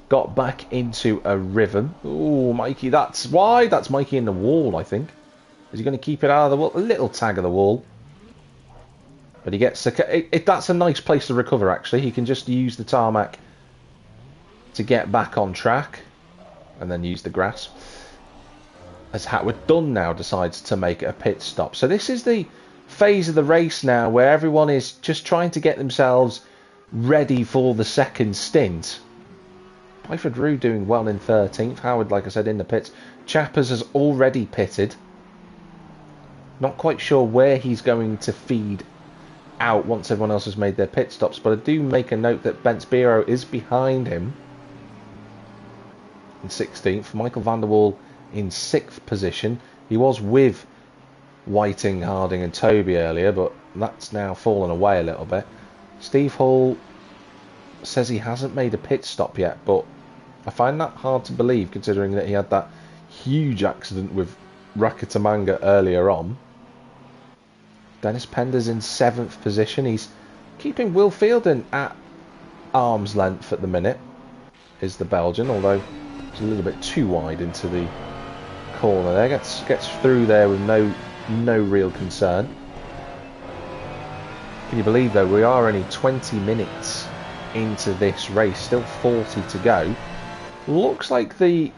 got back into a rhythm. Oh, Mikey, that's wide. That's Mikey in the wall, I think. Is he going to keep it out of the wall? A little tag of the wall. But he gets... that's a nice place to recover, actually. He can just use the tarmac to get back on track. And then use the grass. As Hatwood Dunn now decides to make a pit stop. So this is the phase of the race now where everyone is just trying to get themselves ready for the second stint. Byford Rue doing well in 13th. Howard, like I said, in the pits. Chappers has already pitted. Not quite sure where he's going to feed out once everyone else has made their pit stops, but I do make a note that Bent Biro is behind him in 16th. Michael van der Waal in 6th position. He was with Whiting, Harding and Toby earlier, but that's now fallen away a little bit. Steve Hall says he hasn't made a pit stop yet, but I find that hard to believe considering that he had that huge accident with Rakatamanga earlier on. Dennis Pender's in 7th position. He's keeping Will Fielden at arm's length at the minute, is the Belgian, although it's a little bit too wide into the corner there. Gets through there with no real concern. Can you believe, though, we are only 20 minutes into this race, still 40 to go. Looks like the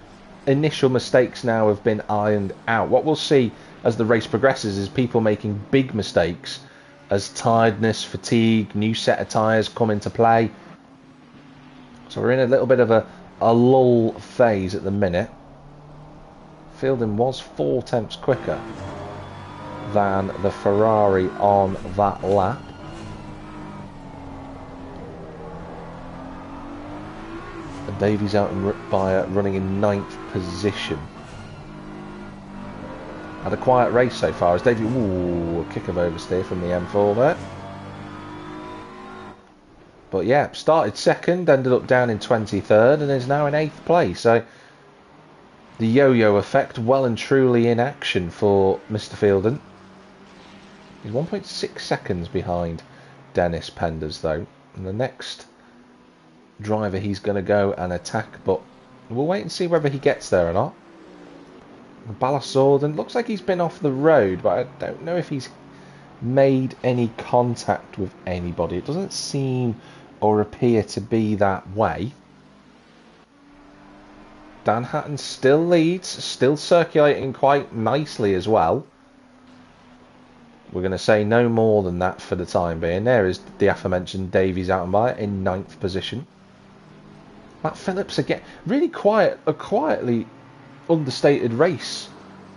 initial mistakes now have been ironed out. What we'll see as the race progresses is people making big mistakes as tiredness, fatigue, new set of tyres come into play. So we're in a little bit of a lull phase at the minute. Fielden was 4 tenths quicker than the Ferrari on that lap. And Davies out by running in 9th position. Had a quiet race so far as Davies, ooh, a kick of oversteer from the M4 there. But yeah, started 2nd, ended up down in 23rd and is now in 8th place. So the yo-yo effect well and truly in action for Mr. Fielden. He's 1.6 seconds behind Dennis Penders though. And the next driver he's going to go and attack, but we'll wait and see whether he gets there or not. Ballas Zorden looks like he's been off the road, but I don't know if he's made any contact with anybody. It doesn't seem or appear to be that way. Dan Hatton still leads, still circulating quite nicely as well. We're going to say no more than that for the time being. There is the aforementioned Davies out and by in 9th position. Matt Phillips again, really quietly understated race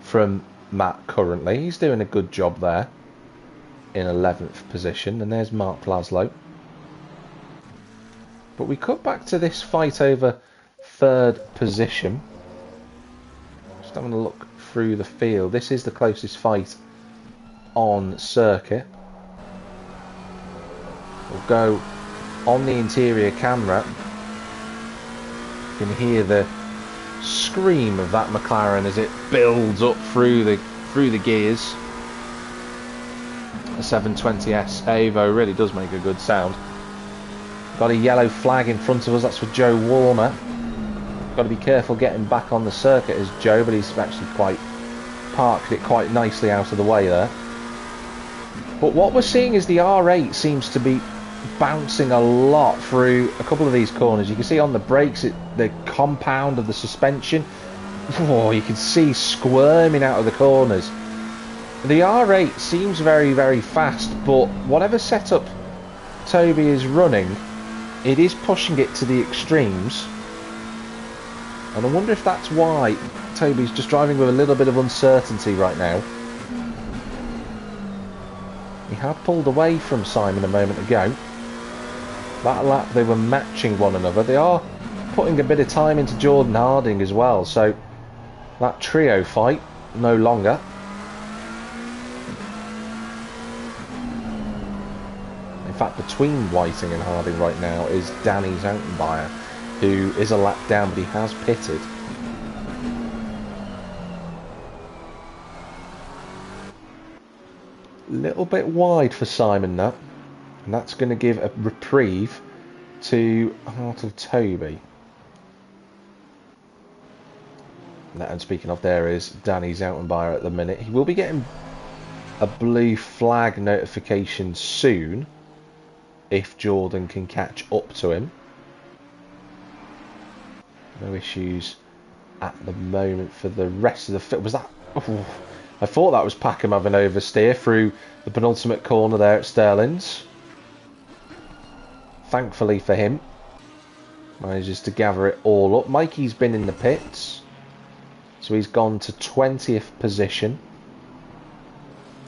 from Matt currently. He's doing a good job there in 11th position. And there's Mark Laszlo. But we cut back to this fight over 3rd position. Just having a look through the field. This is the closest fight on circuit. We'll go on the interior camera. You can hear the scream of that McLaren as it builds up through the gears. The 720S Evo really does make a good sound. Got a yellow flag in front of us, that's for Joe Warner. Got to be careful getting back on the circuit as Joe, but he's actually parked it quite nicely out of the way there. But what we're seeing is the R8 seems to be bouncing a lot through a couple of these corners. You can see on the brakes, the compound of the suspension, you can see squirming out of the corners. The R8 seems very, very fast, but whatever setup Toby is running, it is pushing it to the extremes. And I wonder if that's why Toby's just driving with a little bit of uncertainty right now. He had pulled away from Simon a moment ago. That lap they were matching one another. They are putting a bit of time into Jordan Harding as well, so that trio fight no longer. In fact, between Whiting and Harding right now is Danny Zoutenbayer, who is a lap down, but he has pitted. Little bit wide for Simon now, and that's going to give a reprieve to Hartle Toby. And speaking of, there is Danny Zoutenbayer at the minute. He will be getting a blue flag notification soon if Jordan can catch up to him. No issues at the moment for the rest of the field. Was that... Oh, I thought that was Packham having oversteer through the penultimate corner there at Sterling's. Thankfully for him, manages to gather it all up. Mikey's been in the pits, so he's gone to 20th position.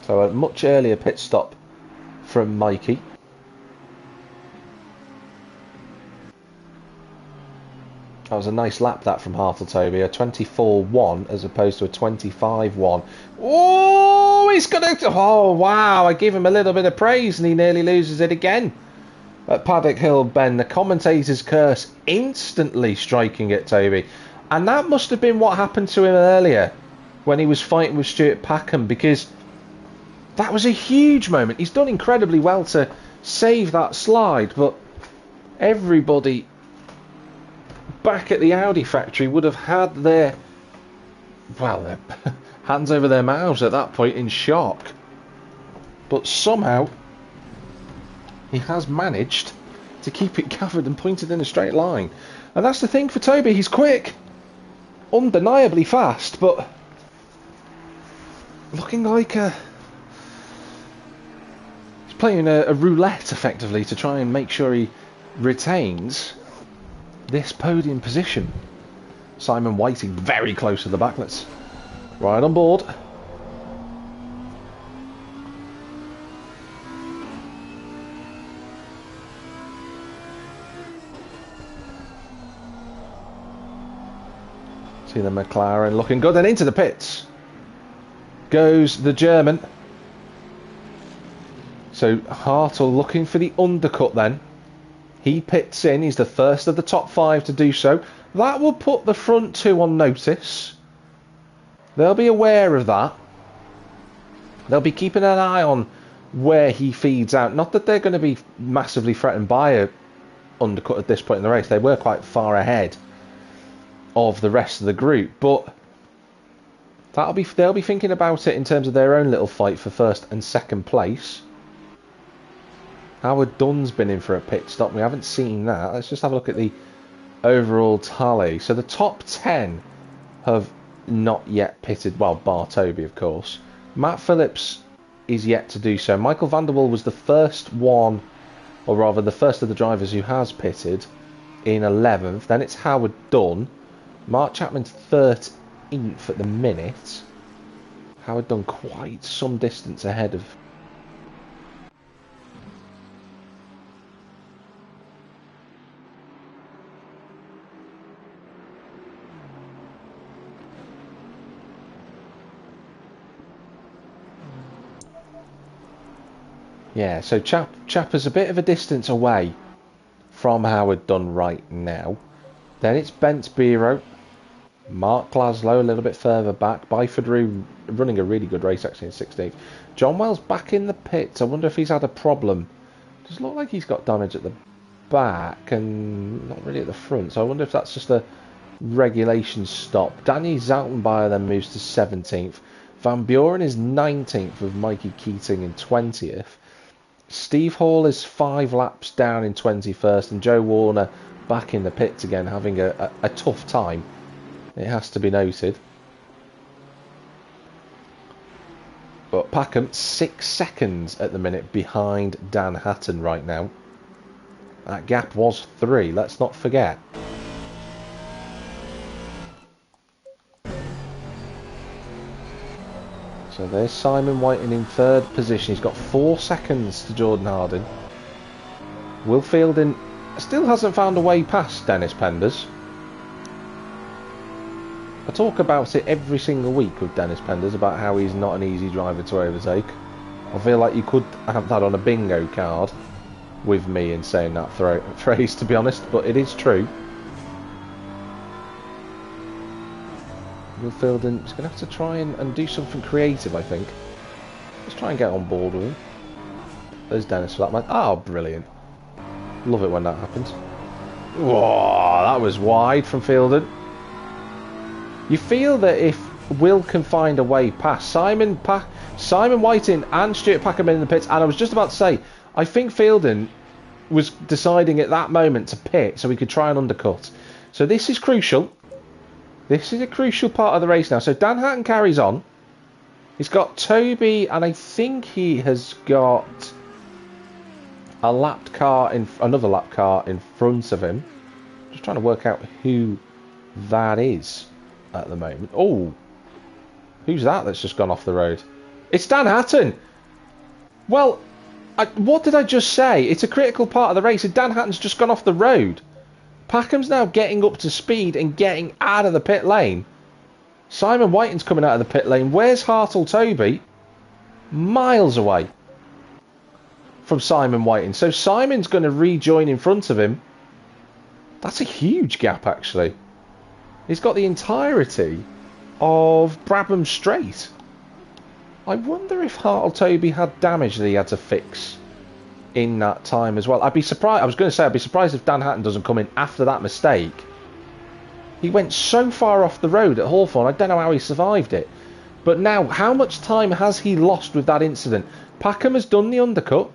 So a much earlier pit stop from Mikey. That was a nice lap, that, from Hartle Toby. A 24.1 as opposed to a 25.1. Oh, he's got to... Oh, wow. I give him a little bit of praise and he nearly loses it again. At Paddock Hill Bend, the commentator's curse instantly striking at Toby. And that must have been what happened to him earlier when he was fighting with Stuart Packham, because that was a huge moment. He's done incredibly well to save that slide, but everybody back at the Audi factory would have had their hands over their mouths at that point in shock. But somehow he has managed to keep it covered and pointed in a straight line. And that's the thing for Toby, he's quick, undeniably fast, but looking like he's playing a roulette effectively to try and make sure he retains this podium position. Simon Whiting very close to the back. Let's ride on board. See the McLaren looking good, and into the pits goes the German. So Hartle looking for the undercut then. He pits in, he's the first of the top 5 to do so. That will put the front 2 on notice. They'll be aware of that. They'll be keeping an eye on where he feeds out. Not that they're going to be massively threatened by a undercut at this point in the race. They were quite far ahead of the rest of the group, but they'll be thinking about it in terms of their own little fight for first and second place. Howard Dunn's been in for a pit stop. We haven't seen that. Let's just have a look at the overall tally. So the top 10 have not yet pitted. Well, bar Toby, of course. Matt Phillips is yet to do so. Michael Vanderwall was the first one, or rather the first of the drivers who has pitted in 11th. Then it's Howard Dunn. Mark Chapman's 17th at the minute. Howard done quite some distance ahead of... Yeah, so Chapper's a bit of a distance away from Howard Dunn right now. Then it's Bent Biro, Mark Glaslow a little bit further back, Byford Rue running a really good race actually in 16th. John Wells back in the pits. I wonder if he's had a problem. Does look like he's got damage at the back and not really at the front, so I wonder if that's just a regulation stop. Danny Zaltenbayer then moves to 17th. Van Buren is 19th with Mikey Keating in 20th. Steve Hall is 5 laps down in 21st, and Joe Warner back in the pits again, having a tough time. It has to be noted. But Packham 6 seconds at the minute behind Dan Hatton right now. That gap was 3, let's not forget. So there's Simon Whiting in 3rd position. He's got 4 seconds to Jordan Harding. Will Fielding still hasn't found a way past Dennis Penders. I talk about it every single week with Dennis Penders about how he's not an easy driver to overtake. I feel like you could have that on a bingo card with me in saying that phrase, to be honest, but it is true. Will Fielding is going to have to try and do something creative, I think. Let's try and get on board with him. There's Dennis for that man. Oh, brilliant. Love it when that happens. Whoa, that was wide from Fielding. You feel that if Will can find a way past Simon Whiting and Stuart Packham in the pits, and I was just about to say, I think Fielding was deciding at that moment to pit so he could try and undercut. So this is crucial. This is a crucial part of the race now. So Dan Hatton carries on. He's got Toby, and I think he has got another lap car in front of him. Just trying to work out who that is at the moment. Oh, who's that that's just gone off the road? It's Dan Hatton. Well, what did I just say? It's a critical part of the race. Dan Hatton's just gone off the road. Packham's now getting up to speed and getting out of the pit lane. Simon Whiting's coming out of the pit lane. Where's Hartle Toby? Miles away from Simon Whiting. So Simon's going to rejoin in front of him. That's a huge gap, actually. He's got the entirety of Brabham Straight. I wonder if Hartle Toby had damage that he had to fix in that time as well. I'd be surprised. I was going to say I'd be surprised if Dan Hatton doesn't come in after that mistake. He went so far off the road at Hawthorne. I don't know how he survived it. But now, how much time has he lost with that incident? Packham has done the undercut.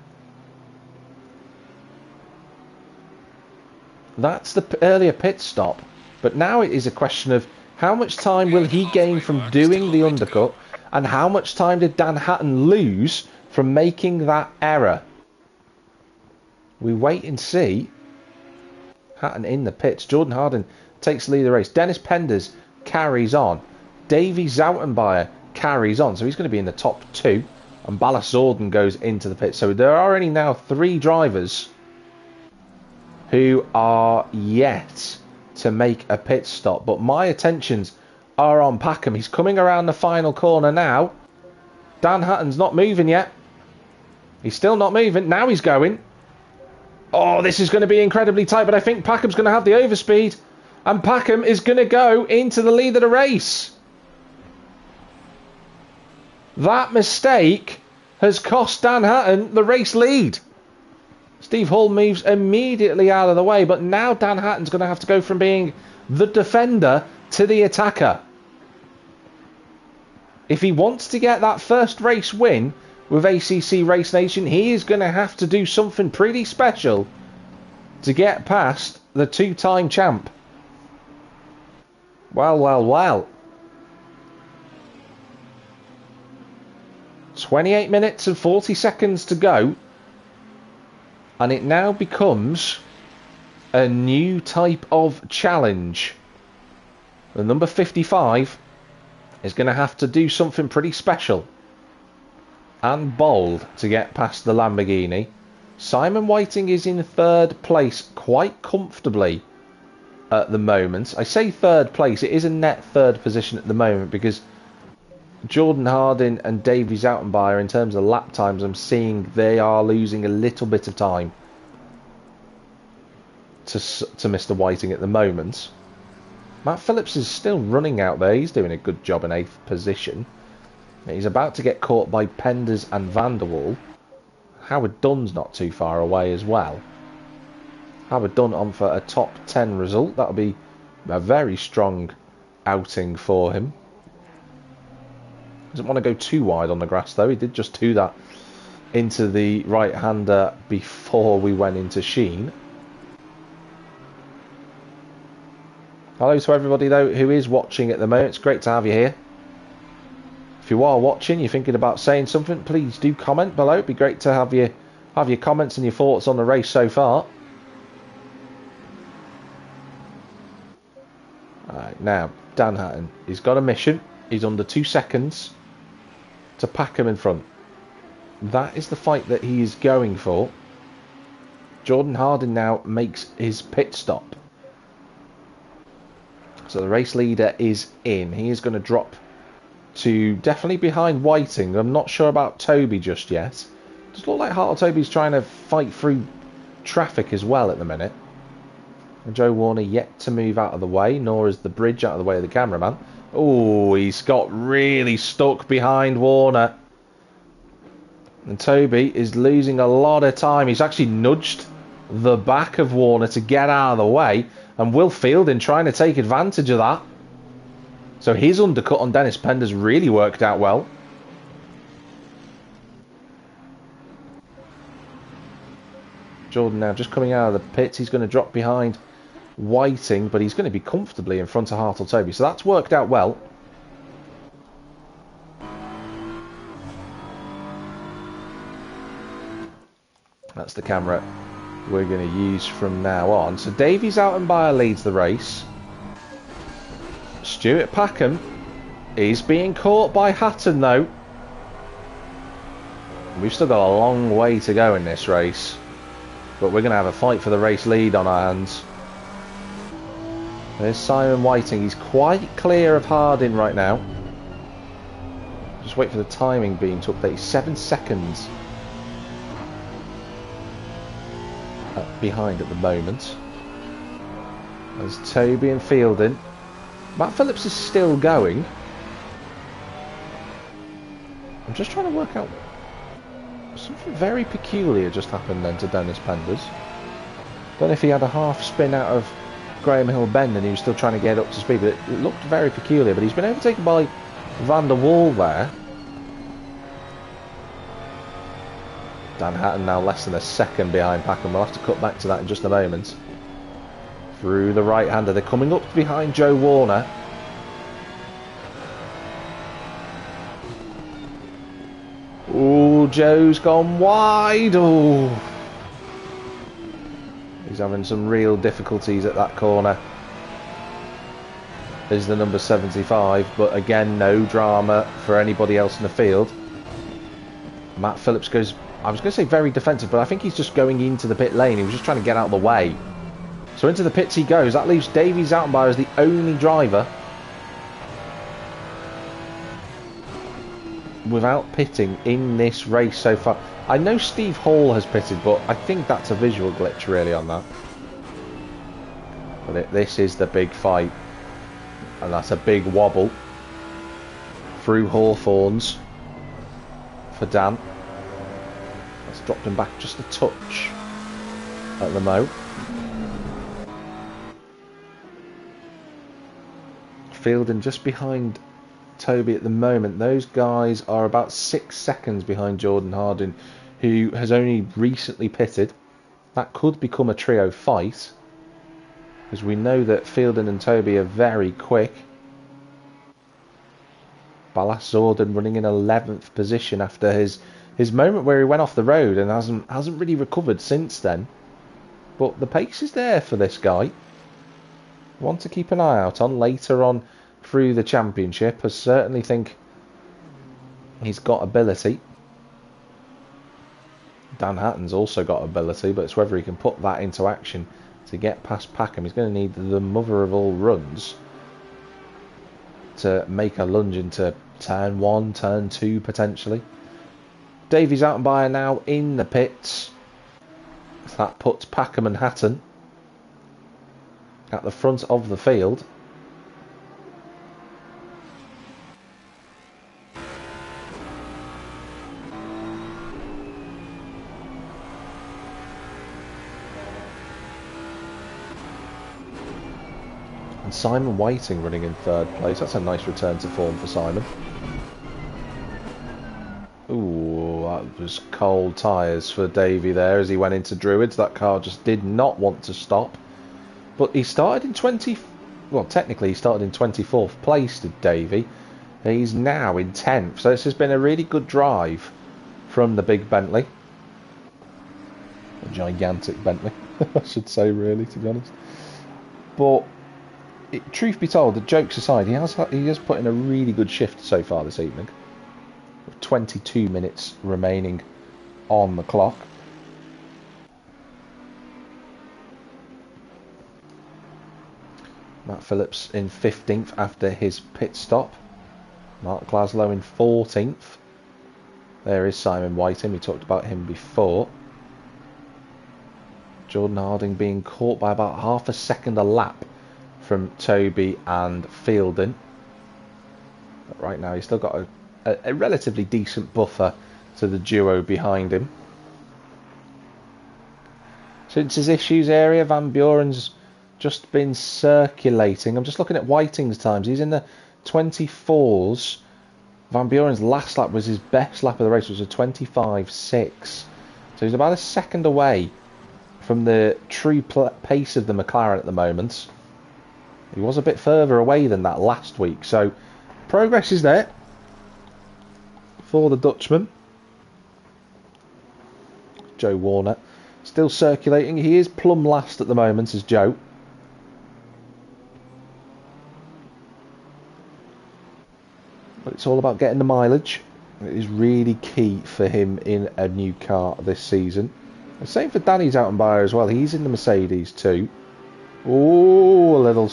That's the earlier pit stop. But now it is a question of how much time will he gain from doing the undercut, and how much time did Dan Hatton lose from making that error? We wait and see. Hatton in the pits. Jordan Harding takes the lead of the race. Dennis Penders carries on. Davy Zoutenbayer carries on. So he's going to be in the top 2. And Bala Zorden goes into the pits. So there are only now 3 drivers who are yet to make a pit stop. But my attentions are on Packham. He's coming around the final corner now. Dan Hatton's not moving yet. He's still not moving. Now he's going. Oh, this is going to be incredibly tight, but I think Packham's going to have the overspeed. And Packham is going to go into the lead of the race. That mistake has cost Dan Hatton the race lead. Steve Hall moves immediately out of the way, but now Dan Hatton's going to have to go from being the defender to the attacker. If he wants to get that first race win with ACC Race Nation, he is going to have to do something pretty special to get past the 2-time champ. Well, well, well. 28 minutes and 40 seconds to go. And it now becomes a new type of challenge. The number 55 is going to have to do something pretty special and bold to get past the Lamborghini. Simon Whiting is in third place quite comfortably at the moment. I say third place, it is a net third position at the moment because Jordan Harding and Davy Zoutenbayer, in terms of lap times, I'm seeing they are losing a little bit of time to Mr. Whiting at the moment. Matt Phillips is still running out there. He's doing a good job in 8th position. He's about to get caught by Penders and Van der Waal. Howard Dunn's not too far away as well. Howard Dunn on for a top 10 result. That'll be a very strong outing for him. Doesn't want to go too wide on the grass though. He did just do that into the right-hander before we went into Sheen. Hello to everybody though who is watching at the moment. It's great to have you here. If you are watching, you're thinking about saying something, please do comment below. It'd be great to have your comments and your thoughts on the race so far. Alright, now Dan Hatton, he's got a mission. He's under 2 seconds to pack him in front. That is the fight that he is going for. Jordan Harding now makes his pit stop. So the race leader is in. He is going to drop to definitely behind Whiting. I'm not sure about Toby just yet. Does look like Toby's trying to fight through traffic as well at the minute. And Joe Warner yet to move out of the way, nor is the bridge out of the way of the cameraman. Oh, he's got really stuck behind Warner. And Toby is losing a lot of time. He's actually nudged the back of Warner to get out of the way. And Will Fielding trying to take advantage of that. So his undercut on Dennis Penders really worked out well. Jordan now just coming out of the pits. He's going to drop behind Whiting, but he's going to be comfortably in front of Hartle Toby. So that's worked out well. That's the camera we're going to use from now on. So Davy Zoutenbayer leads the race. Stuart Packham is being caught by Hatton though. We've still got a long way to go in this race, but we're going to have a fight for the race lead on our hands. There's Simon Whiting. He's quite clear of Harding right now. Just wait for the timing being to update. 7 seconds behind at the moment. There's Toby and Fielding. Matt Phillips is still going. I'm just trying to work out. Something very peculiar just happened then to Dennis Penders. Don't know if he had a half spin out of Graham Hill Bend and he was still trying to get up to speed, but it looked very peculiar. But he's been overtaken by Van der Waal there. Dan Hatton now less than a second behind Packham. We'll have to cut back to that in just a moment. Through the right-hander. They're coming up behind Joe Warner. Oh, Joe's gone wide. Oh, he's having some real difficulties at that corner. Is the number 75, but again, no drama for anybody else in the field. Matt Phillips goes, I was going to say very defensive, but I think he's just going into the pit lane. He was just trying to get out of the way. So into the pits he goes. That leaves Davy Zoutenbayer as the only driver without pitting in this race so far. I know Steve Hall has pitted, but I think that's a visual glitch really on that. But this is the big fight. And that's a big wobble through Hawthorns for Dan. That's dropped him back just a touch at the mo. Fielding just behind Toby at the moment. Those guys are about 6 seconds behind Jordan Harding, who has only recently pitted. That could become a trio fight, because we know that Fielding and Toby are very quick. Ballas Zorden running in 11th position after his moment where he went off the road and hasn't really recovered since then. But the pace is there for this guy. One to keep an eye out on later on through the championship. I certainly think he's got ability. Dan Hatton's also got ability, but it's whether he can put that into action to get past Packham. He's going to need the mother of all runs to make a lunge into turn 1, turn 2 potentially. Davies out and by now in the pits. That puts Packham and Hatton at the front of the field. And Simon Whiting running in third place. That's a nice return to form for Simon. Ooh, that was cold tyres for Davey there as he went into Druids. That car just did not want to stop. But he started in well, technically he started in 24th place, did Davey. He's now in 10th. So this has been a really good drive from the big Bentley. A gigantic Bentley, I should say, really, to be honest. But truth be told, the jokes aside, he has put in a really good shift so far this evening. With 22 minutes remaining on the clock. Matt Phillips in 15th after his pit stop. Mark Glaslow in 14th. There is Simon Whiting, we talked about him before. Jordan Harding being caught by about half a second a lap from Toby and Fielding. But right now he's still got a relatively decent buffer to the duo behind him. Since his issues area, Van Buren's just been circulating. I'm just looking at Whiting's times. He's in the 24s. Van Buren's last lap was his best lap of the race, which was a 25.6. So he's about a second away from the true pace of the McLaren at the moment. He was a bit further away than that last week, so progress is there for the Dutchman. Joe Warner still circulating. He is plumb last at the moment as Joe. But it's all about getting the mileage. It is really key for him in a new car this season. The same for Danny's out and by as well. He's in the Mercedes too. Oh, a little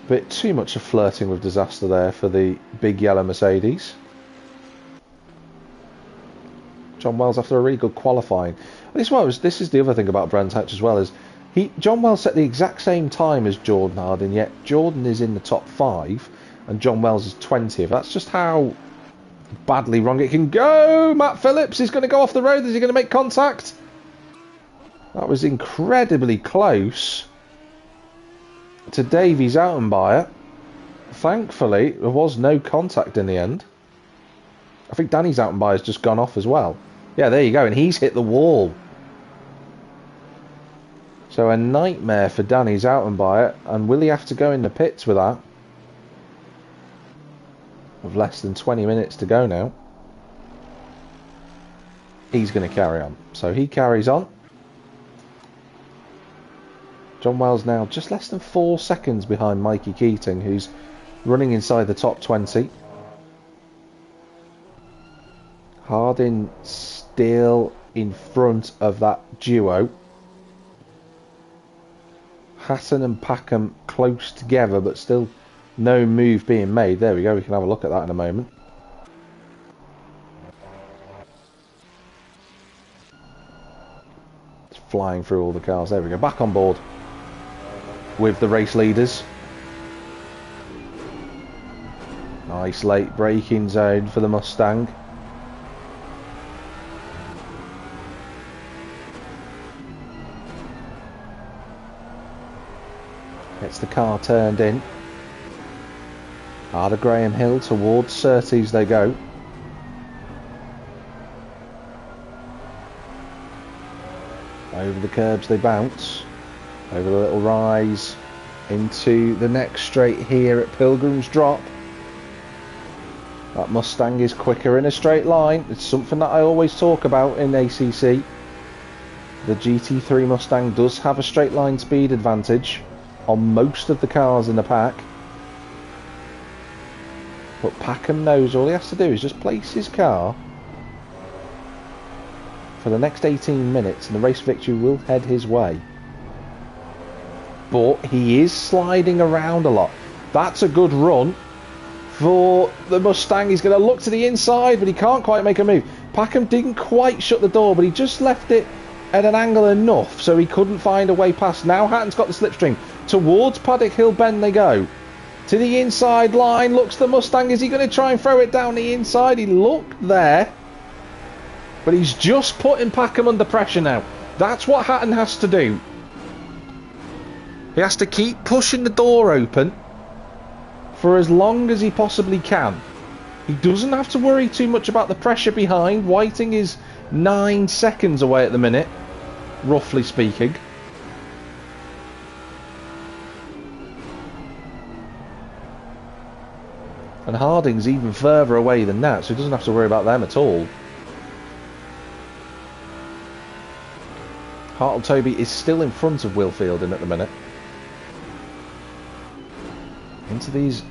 bit too much of flirting with disaster there for the big yellow Mercedes. John Wells after a really good qualifying. This is the other thing about Brands Hatch as well, is John Wells set the exact same time as Jordan Harding, yet Jordan is in the top 5 and John Wells is 20th. That's just how badly wrong it can go. Matt Phillips is going to go off the road. Is he going to make contact? That was incredibly close to Davies out and by it. Thankfully, there was no contact in the end. I think Danny's out and by has just gone off as well. Yeah, there you go, and he's hit the wall. So a nightmare for Danny's out and by it, and will he have to go in the pits with that? With less than 20 minutes to go now. He's going to carry on. So he carries on. John Wells now just less than 4 seconds behind Mikey Keating, who's running inside the top 20. Harding still in front of that duo. Hatton and Packham close together, but still no move being made. There we go, we can have a look at that in a moment. It's flying through all the cars. There we go, back on board with the race leaders. Nice late braking zone for the Mustang. Gets the car turned in. Out of Graham Hill towards Surtees they go. Over the curbs they bounce. Over the little rise into the next straight here at Pilgrim's Drop. That Mustang is quicker in a straight line. It's something that I always talk about in ACC. The GT3 Mustang does have a straight line speed advantage on most of the cars in the pack. But Packham knows all he has to do is just place his car for the next 18 minutes and the race victory will head his way. But he is sliding around a lot. That's a good run for the Mustang. He's going to look to the inside, but he can't quite make a move. Packham didn't quite shut the door, but he just left it at an angle enough so he couldn't find a way past. Now Hatton's got the slipstream. Towards Paddock Hill Bend they go. To the inside line, looks the Mustang. Is he going to try and throw it down the inside? He looked there, but he's just putting Packham under pressure now. That's what Hatton has to do. He has to keep pushing the door open for as long as he possibly can. He doesn't have to worry too much about the pressure behind. Whiting is 9 seconds away at the minute, roughly speaking. And Harding's even further away than that, so he doesn't have to worry about them at all. Hartle-Toby is still in front of Will Fielding at the minute. Into these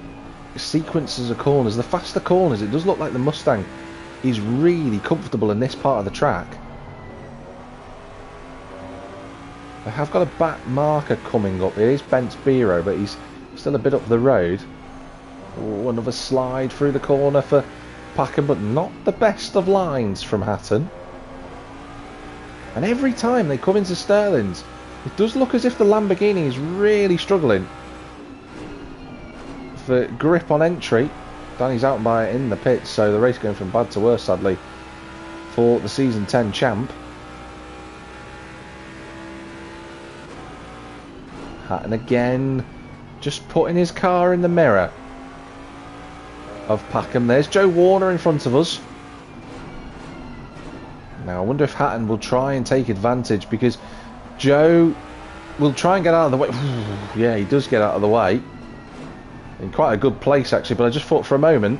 sequences of corners, the faster corners, it does look like the Mustang is really comfortable in this part of the track. They have got a back marker coming up. It is Bent's Biro, but he's still a bit up the road. Oh, another slide through the corner for Packham, but not the best of lines from Hatton. And every time they come into Sterling's, it does look as if the Lamborghini is really struggling for grip on entry. Danny's out by it in the pits, so the race going from bad to worse, sadly, for the season 10 champ. Hatton again, just putting his car in the mirror of Packham. There's Joe Warner in front of us. Now I wonder if Hatton will try and take advantage, because Joe will try and get out of the way. Yeah, he does get out of the way. In quite a good place actually, but I just thought for a moment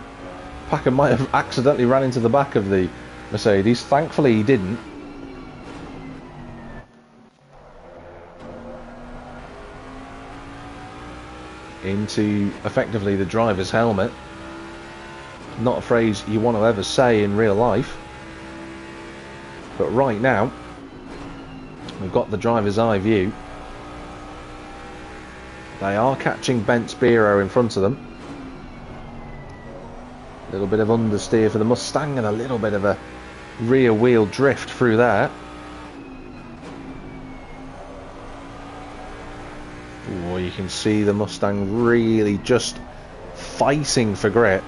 Packham might have accidentally ran into the back of the Mercedes. Thankfully he didn't. Into effectively the driver's helmet. Not a phrase you want to ever say in real life, but right now we've got the driver's eye view. They are catching Bent's Biro in front of them. A little bit of understeer for the Mustang and a little bit of a rear wheel drift through there. Oh, you can see the Mustang really just fighting for grip.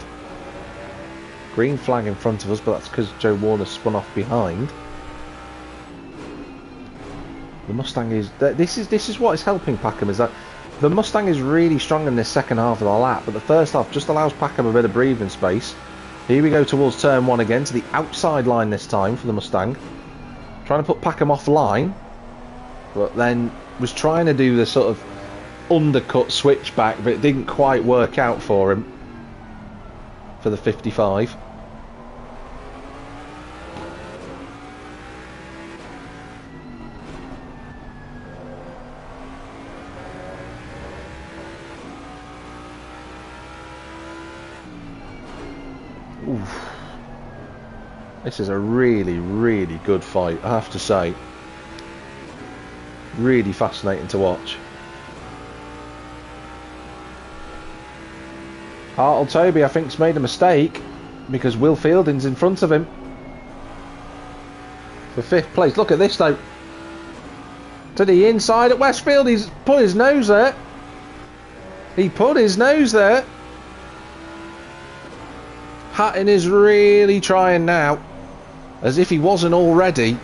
Green flag in front of us, but that's because Joe Warner spun off behind. The Mustang is... This is what is helping Packham, is that the Mustang is really strong in this second half of the lap, but the first half just allows Packham a bit of breathing space. Here we go towards turn 1 again, to the outside line this time for the Mustang. Trying to put Packham off line, but then was trying to do the sort of undercut switchback, but it didn't quite work out for him for the 55. Oof. This is a really, really good fight, I have to say. Really fascinating to watch. Hartle-Toby, I think, has made a mistake because Will Fielding's in front of him for 5th place. Look at this though. To the inside at Westfield, he's put his nose there. He put his nose there. Hatton is really trying now, as if he wasn't already. You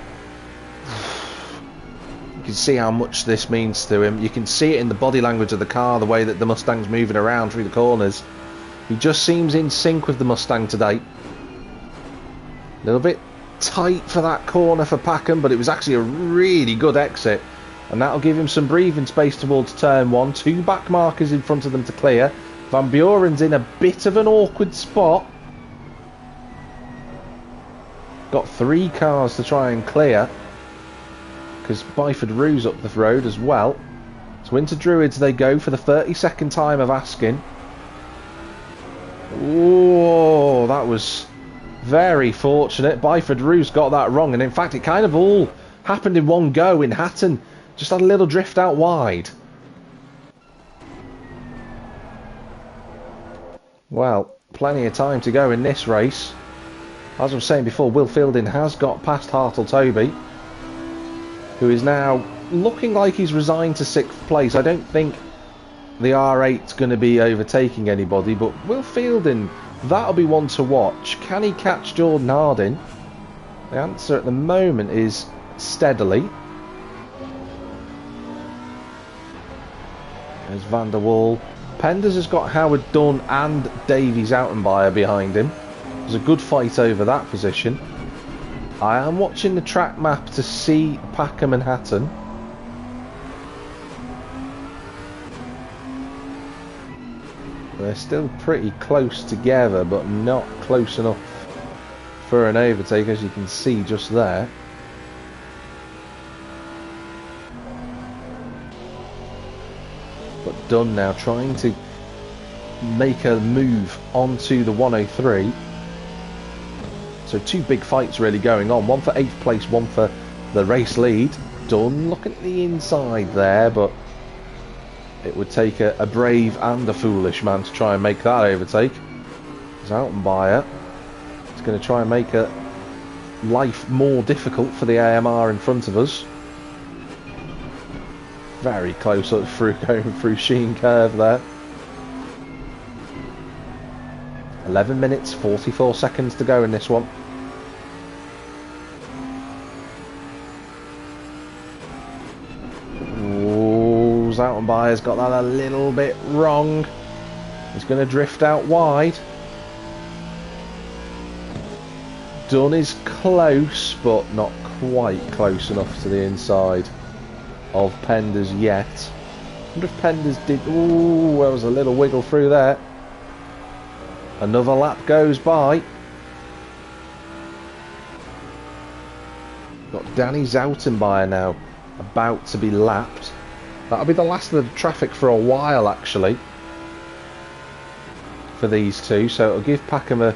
can see how much this means to him. You can see it in the body language of the car, the way that the Mustang's moving around through the corners. He just seems in sync with the Mustang today. A little bit tight for that corner for Packham, but it was actually a really good exit, and that'll give him some breathing space towards turn 1. 2 back markers in front of them to clear. Van Buren's in a bit of an awkward spot. Got 3 cars to try and clear, because Byford Roo's up the road as well. So into Druids they go for the 32nd time of asking. Oh, that was very fortunate. Byford Roos got that wrong, and in fact it kind of all happened in one go in Hatton. Just had a little drift out wide. Well, plenty of time to go in this race. As I was saying before, Will Fielding has got past Hartle-Toby, who is now looking like he's resigned to 6th place. I don't think the R8's going to be overtaking anybody, but Will Fielding, that'll be one to watch. Can he catch Jordan Harding? The answer at the moment is steadily. There's Van der Waal. Penders has got Howard Dunn and Davies Outenbayer behind him. There's a good fight over that position. I am watching the track map to see Packham and Hatton. They're still pretty close together, but not close enough for an overtake, as you can see just there. But Dunn now trying to make a move onto the 103. So 2 big fights really going on. One for 8th place, one for the race lead. Dunn looking at the inside there, but it would take a brave and a foolish man to try and make that overtake. There's Outenbayer. It's going to try and make life more difficult for the AMR in front of us. Very close up through going through Sheen Curve there. 11 minutes 44 seconds to go in this one. Ooh, Zoutenbayer's got that a little bit wrong. He's going to drift out wide. Dunn is close, but not quite close enough to the inside of Penders yet. I wonder if Penders did... Ooh, there was a little wiggle through there. Another lap goes by. Got Danny Zoutenbayer now about to be lapped. That'll be the last of the traffic for a while, actually, for these two. So it'll give Packham a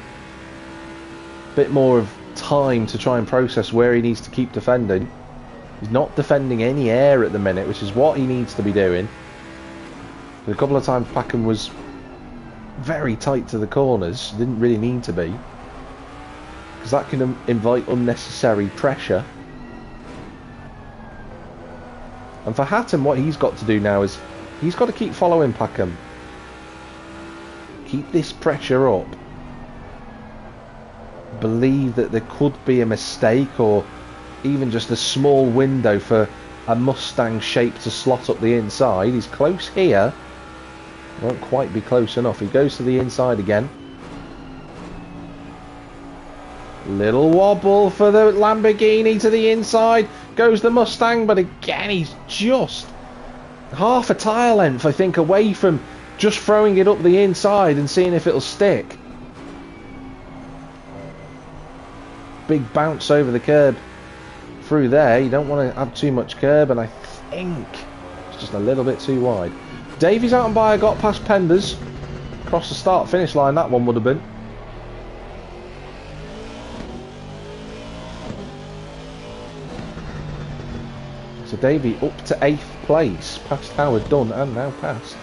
bit more of time to try and process where he needs to keep defending. He's not defending any air at the minute, which is what he needs to be doing. A couple of times Packham was very tight to the corners, didn't really need to be, because that can invite unnecessary pressure. And for Hatton, what he's got to do now is he's got to keep following Packham, keep this pressure up, believe that there could be a mistake or even just a small window for a Mustang shape to slot up the inside. He's close here. Won't quite be close enough. He goes to the inside again. Little wobble for the Lamborghini to the inside. Goes the Mustang, but again he's just half a tyre length, I think, away from just throwing it up the inside and seeing if it'll stick. Big bounce over the curb through there. You don't want to have too much curb, and I think it's just a little bit too wide. Davies Outenbayer got past Penders. Across the start-finish line, that one would have been. So Davey up to 8th place, past Howard Dunn and now past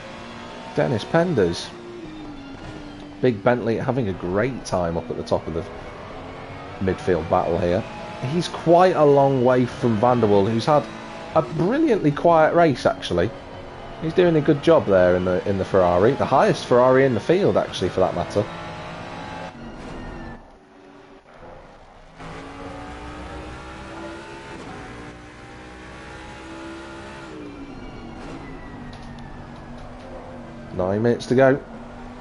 Dennis Penders. Big Bentley having a great time up at the top of the midfield battle here. He's quite a long way from Van der Waal, who's had a brilliantly quiet race, actually. He's doing a good job there in the Ferrari. The highest Ferrari in the field, actually, for that matter. Nine minutes to go.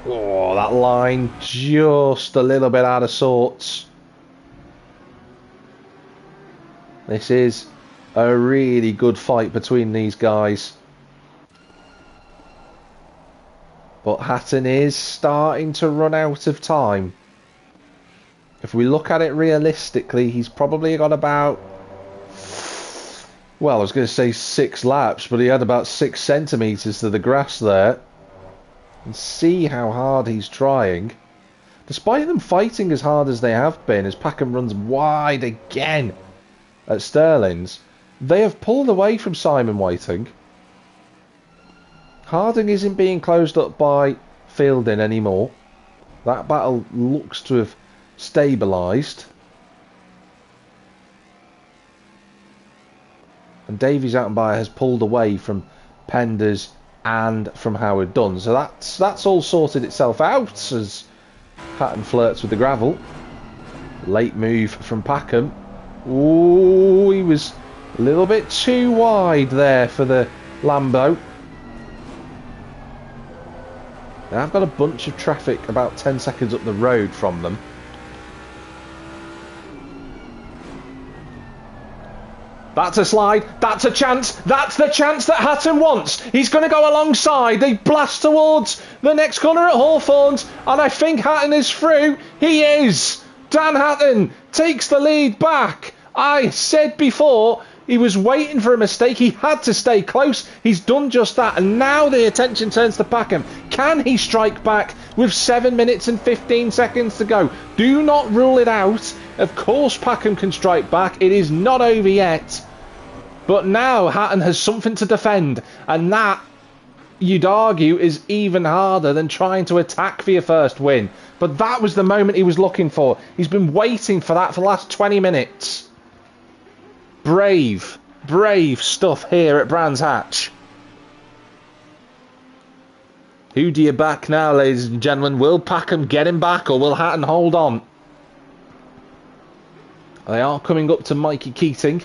Oh, that line just a little bit out of sorts. This is a really good fight between these guys. But Hatton is starting to run out of time. If we look at it realistically, he's probably got about... Well, I was going to say 6 laps, but he had about 6 centimetres to the grass there. And see how hard he's trying. despite them fighting as hard as they have been, as Packham runs wide again at Sterling's, they have pulled away from Simon Whiting. Harding isn't being closed up by Fielding anymore. That battle looks to have stabilised. And Davies out and by has pulled away from Penders and from Howard Dunn. So that's all sorted itself out as Hatton flirts with the gravel. Late move from Packham. Ooh, he was a little bit too wide there for the Lambo. They have got a bunch of traffic about 10 seconds up the road from them. That's a slide. That's a chance. That's the chance that Hatton wants. He's going to go alongside. They blast towards the next corner at Hawthorns. And I think Hatton is through. He is. Dan Hatton takes the lead back. I said before he was waiting for a mistake. He had to stay close. He's done just that. And now the attention turns to Packham. Can he strike back with 7 minutes and 15 seconds to go? Do not rule it out. Of course Packham can strike back. It is not over yet. But now Hatton has something to defend. And that, you'd argue, is even harder than trying to attack for your first win. But that was the moment he was looking for. He's been waiting for that for the last 20 minutes. Brave stuff here at Brands Hatch. Who do you back now, ladies and gentlemen? Will Packham get him back or will Hatton hold on? They are coming up to Mikey Keating.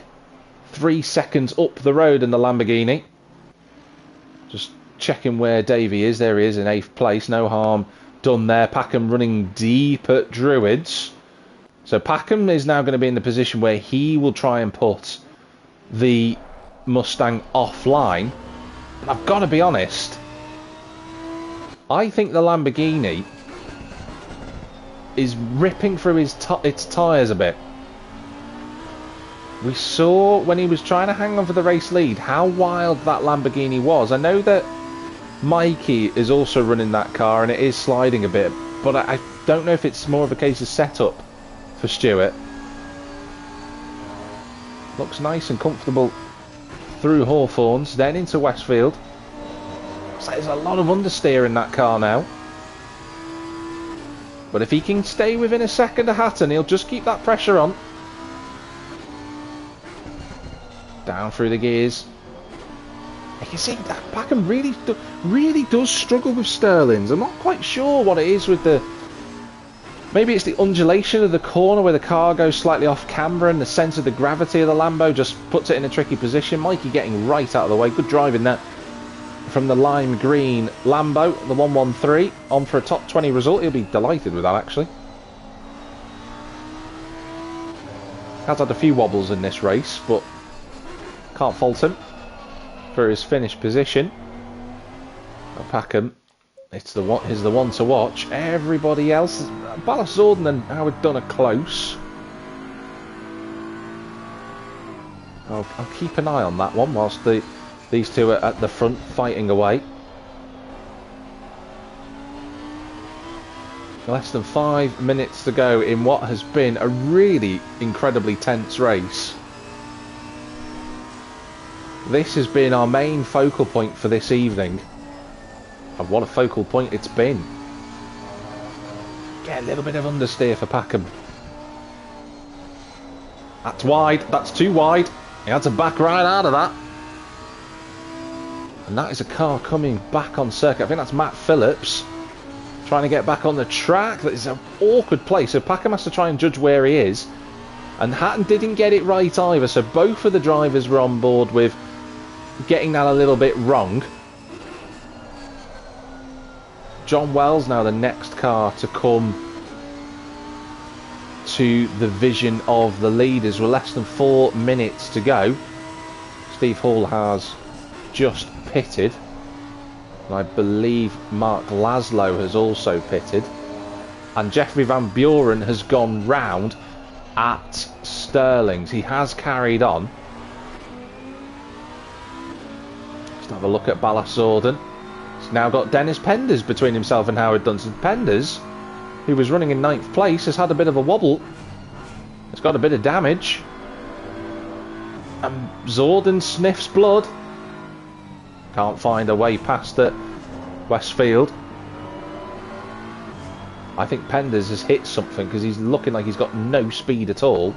3 seconds up the road in the Lamborghini. Just checking where Davey is. There he is in 8th place. No harm done there. Packham running deep at Druids. So Packham is now going to be in the position where he will try and put the Mustang offline. And I've got to be honest, I think the Lamborghini is ripping through its tyres a bit. We saw when he was trying to hang on for the race lead how wild that Lamborghini was. I know that Mikey is also running that car and it is sliding a bit, but I don't know if it's more of a case of setup for Stewart. Looks nice and comfortable through Hawthorns, then into Westfield. So there's a lot of understeer in that car now. But if he can stay within a second of Hatton, he'll just keep that pressure on. Down through the gears. You can see that Packham really does struggle with Sterling's. I'm not quite sure what it is with the... Maybe it's the undulation of the corner where the car goes slightly off camber and the sense of the gravity of the Lambo just puts it in a tricky position. Mikey getting right out of the way. Good driving there from the lime green Lambo, the 113, on for a top 20 result. He'll be delighted with that, actually. Has had a few wobbles in this race, but can't fault him for his finished position. Packham, he's the one to watch. Everybody else, Ballas Zorden and Howard Dunn are close. I'll keep an eye on that one whilst these two are at the front fighting away. Less than 5 minutes to go in what has been a really incredibly tense race. This has been our main focal point for this evening. And what a focal point it's been. Get a little bit of understeer for Packham. That's wide. That's too wide. He had to back right out of that. And that is a car coming back on circuit. I think that's Matt Phillips trying to get back on the track. That is an awkward place. So Packham has to try and judge where he is. And Hatton didn't get it right either. So both of the drivers were on board with getting that a little bit wrong. John Wells now the next car to come to the vision of the leaders. We're less than 4 minutes to go. Steve Hall has just pitted. And I believe Mark Laszlo has also pitted. And Jeffrey Van Buren has gone round at Sterling's. He has carried on. Let's have a look at Ballas Zorden. He's now got Dennis Penders between himself and Howard Dunson. Penders who was running in 9th place, has had a bit of a wobble. It's got a bit of damage. And Zorden sniffs blood. Can't find a way past at Westfield. I think Penders has hit something because he's looking like he's got no speed at all.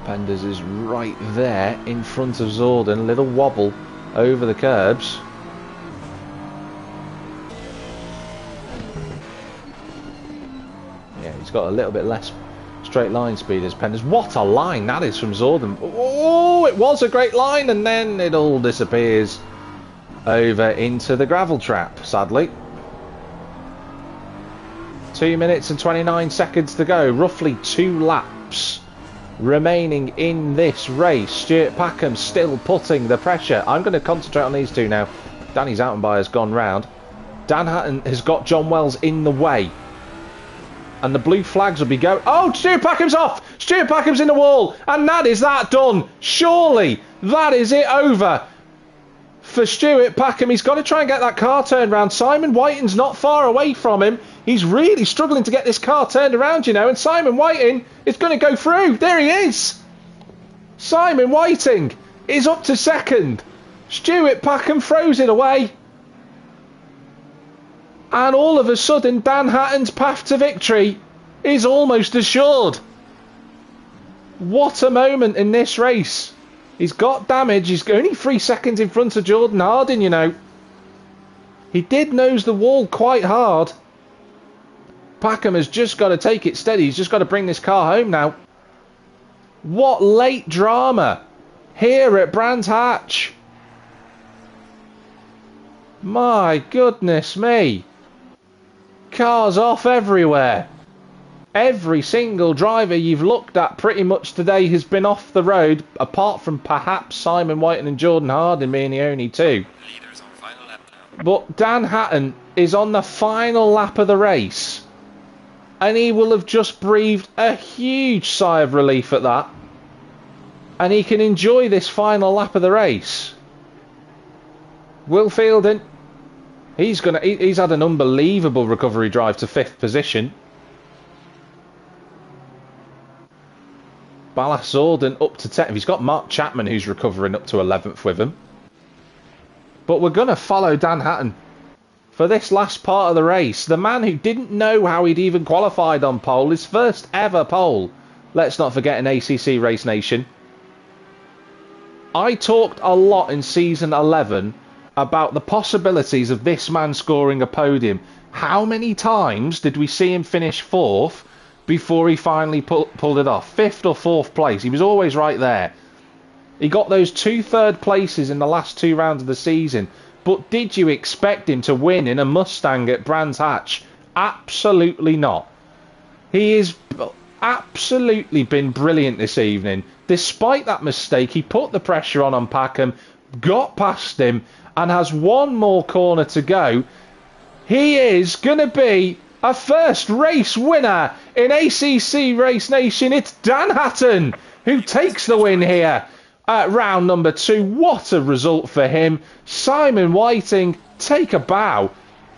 Penders is right there in front of Zorden. Little wobble over the curbs. Yeah, he's got a little bit less straight line speed as Penders. What a line that is from Zorden. Oh, it was a great line, and then it all disappears over into the gravel trap, sadly. 2 minutes and 29 seconds to go. Roughly 2 laps remaining in this race. Stuart Packham still putting the pressure. I'm going to concentrate on these two now. Danny's out and by has gone round. Dan Hatton has got John Wells in the way. And the blue flags will be going. Oh, Stuart Packham's off! Stuart Packham's in the wall! And that is that done! Surely that is it over for Stuart Packham. He's got to try and get that car turned round. Simon Whiting's not far away from him. He's really struggling to get this car turned around, you know, and Simon Whiting is going to go through. There he is. Simon Whiting is up to second. Stuart Packham throws it away. And all of a sudden, Dan Hatton's path to victory is almost assured. What a moment in this race. He's got damage. He's only 3 seconds in front of Jordan Harding, you know. He did nose the wall quite hard. Packham has just got to take it steady. He's just got to bring this car home now. What late drama here at Brands Hatch. My goodness me. Cars off everywhere. Every single driver you've looked at pretty much today has been off the road, apart from perhaps Simon Whiting and Jordan Harding being the only two. Leaders on final lap now. But Dan Hatton is on the final lap of the race. And he will have just breathed a huge sigh of relief at that. And he can enjoy this final lap of the race. Will Fielding, he's had an unbelievable recovery drive to 5th position. Ballas Zorden up to 10th. He's got Mark Chapman who's recovering up to 11th with him. But we're going to follow Dan Hatton for this last part of the race. The man who didn't know how he'd even qualified on pole, his first ever pole. Let's not forget an ACC Race Nation. I talked a lot in season 11 about the possibilities of this man scoring a podium. How many times did we see him finish 4th before he finally pulled it off? 5th or 4th place. He was always right there. He got those 2 third places in the last 2 rounds of the season. But did you expect him to win in a Mustang at Brands Hatch? Absolutely not. He has absolutely been brilliant this evening. Despite that mistake, he put the pressure on Packham, got past him, and has one more corner to go. He is going to be a first race winner in ACC Race Nation. It's Dan Hatton who takes the win here at round number 2. What a result for him. Simon Whiting, take a bow.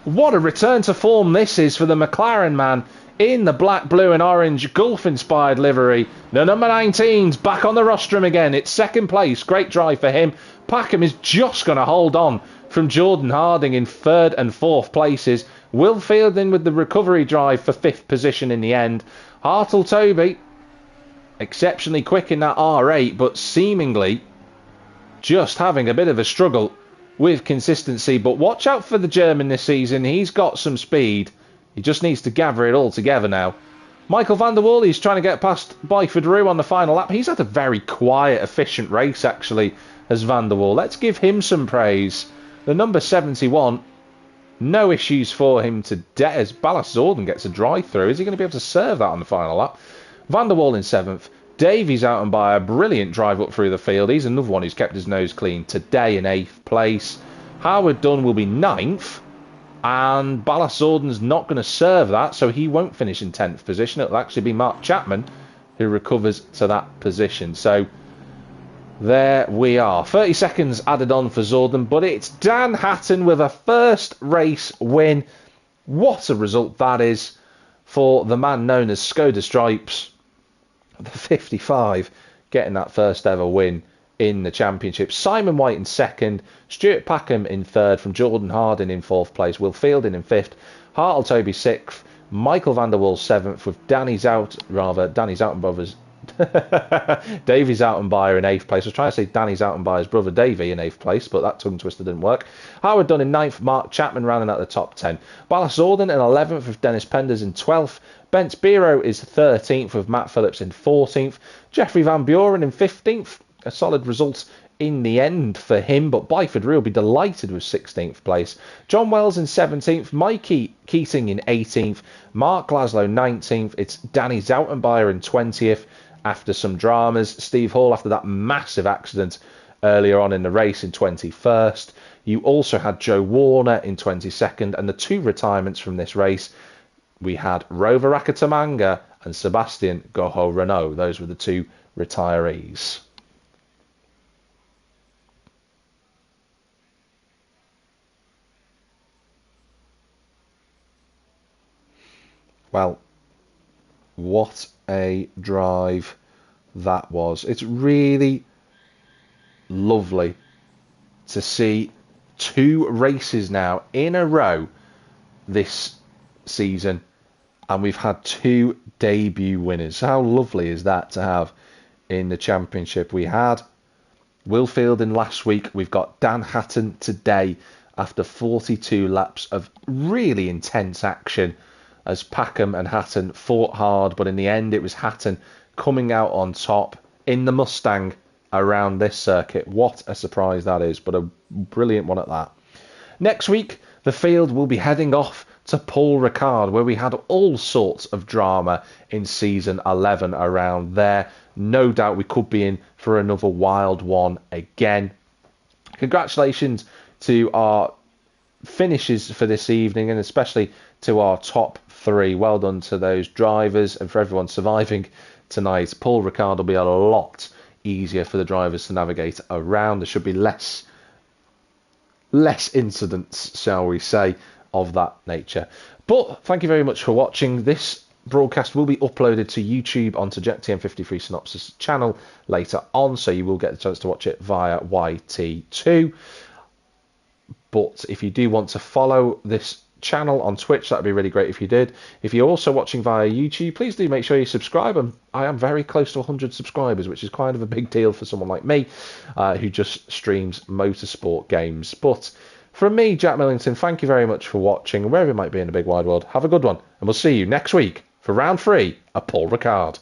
What a return to form this is for the McLaren man in the black, blue and orange Gulf-inspired livery. The number 19's back on the rostrum again. It's 2nd place. Great drive for him. Packham is just going to hold on from Jordan Harding in 3rd and 4th places. Will Fielding with the recovery drive for 5th position in the end. Hartle Toby, exceptionally quick in that R8, but seemingly just having a bit of a struggle with consistency. But watch out for the German this season. He's got some speed. He just needs to gather it all together now. Michael van der Waal, he's trying to get past Byford Rue on the final lap. He's had a very quiet, efficient race, actually, as Van der Waal. Let's give him some praise. The number 71, no issues for him today, as Ballas Zorden gets a drive-through. Is he going to be able to serve that on the final lap? Van der Waal in 7th. Davies out and by a brilliant drive up through the field. He's another one who's kept his nose clean today in 8th place. Howard Dunn will be 9th. And Ballas Zordan's not going to serve that, so he won't finish in 10th position. It'll actually be Mark Chapman who recovers to that position. So there we are. 30 seconds added on for Zordan, but it's Dan Hatton with a first race win. What a result that is for the man known as Skoda Stripes, the 55, getting that first ever win in the championship. Simon White in second, Stuart Packham in third, from Jordan Harding in fourth place, Will Fielding in fifth, Hartle Toby sixth, Michael van der Waal seventh, with Danny Zoutenbrothers Davy Zoutenbayer in 8th place. I was trying to say Danny Zoutenbayer's brother Davy in 8th place, but that tongue twister didn't work. Howard Dunn in 9th, Mark Chapman rounding out the top 10. Ballas Zordan in 11th with Dennis Penders in 12th. Bence Biro is 13th with Matt Phillips in 14th. Jeffrey Van Buren in 15th. A solid result in the end for him, but Byford Reel will be delighted with 16th place. John Wells in 17th, Mikey Keating in 18th, Mark Laszlo 19th, it's Danny Zoutenbayer in 20th after some dramas, Steve Hall after that massive accident earlier on in the race in 21st. You also had Joe Warner in 22nd, and the two retirements from this race, we had Rover Rakatamanga and Sebastian Goho Renault. Those were the two retirees. Well, what a drive that was. It's really lovely to see two races now in a row this season, and we've had two debut winners. How lovely is that to have in the championship? We had Will Fielding last week. We've got Dan Hatton today after 42 laps of really intense action, as Packham and Hatton fought hard, but in the end it was Hatton coming out on top in the Mustang around this circuit. What a surprise that is, but a brilliant one at that. Next week, the field will be heading off to Paul Ricard, where we had all sorts of drama in season 11 around there. No doubt we could be in for another wild one again. Congratulations to our finishes for this evening, and especially to our top three. Well done to those drivers and for everyone surviving tonight. Paul Ricard will be a lot easier for the drivers to navigate around. There should be less incidents, shall we say, of that nature. But thank you very much for watching. This broadcast will be uploaded to YouTube onto JetTM53 Synopsis channel later on, so you will get the chance to watch it via YT2. But if you do want to follow this channel on Twitch, that'd be really great if you did. If you're also watching via YouTube, please do make sure you subscribe. I am very close to 100 subscribers, which is kind of a big deal for someone like me who just streams motorsport games. But from me, Jack Millington, thank you very much for watching. Wherever it might be in the big wide world, have a good one, and we'll see you next week for round 3 of Paul Ricard.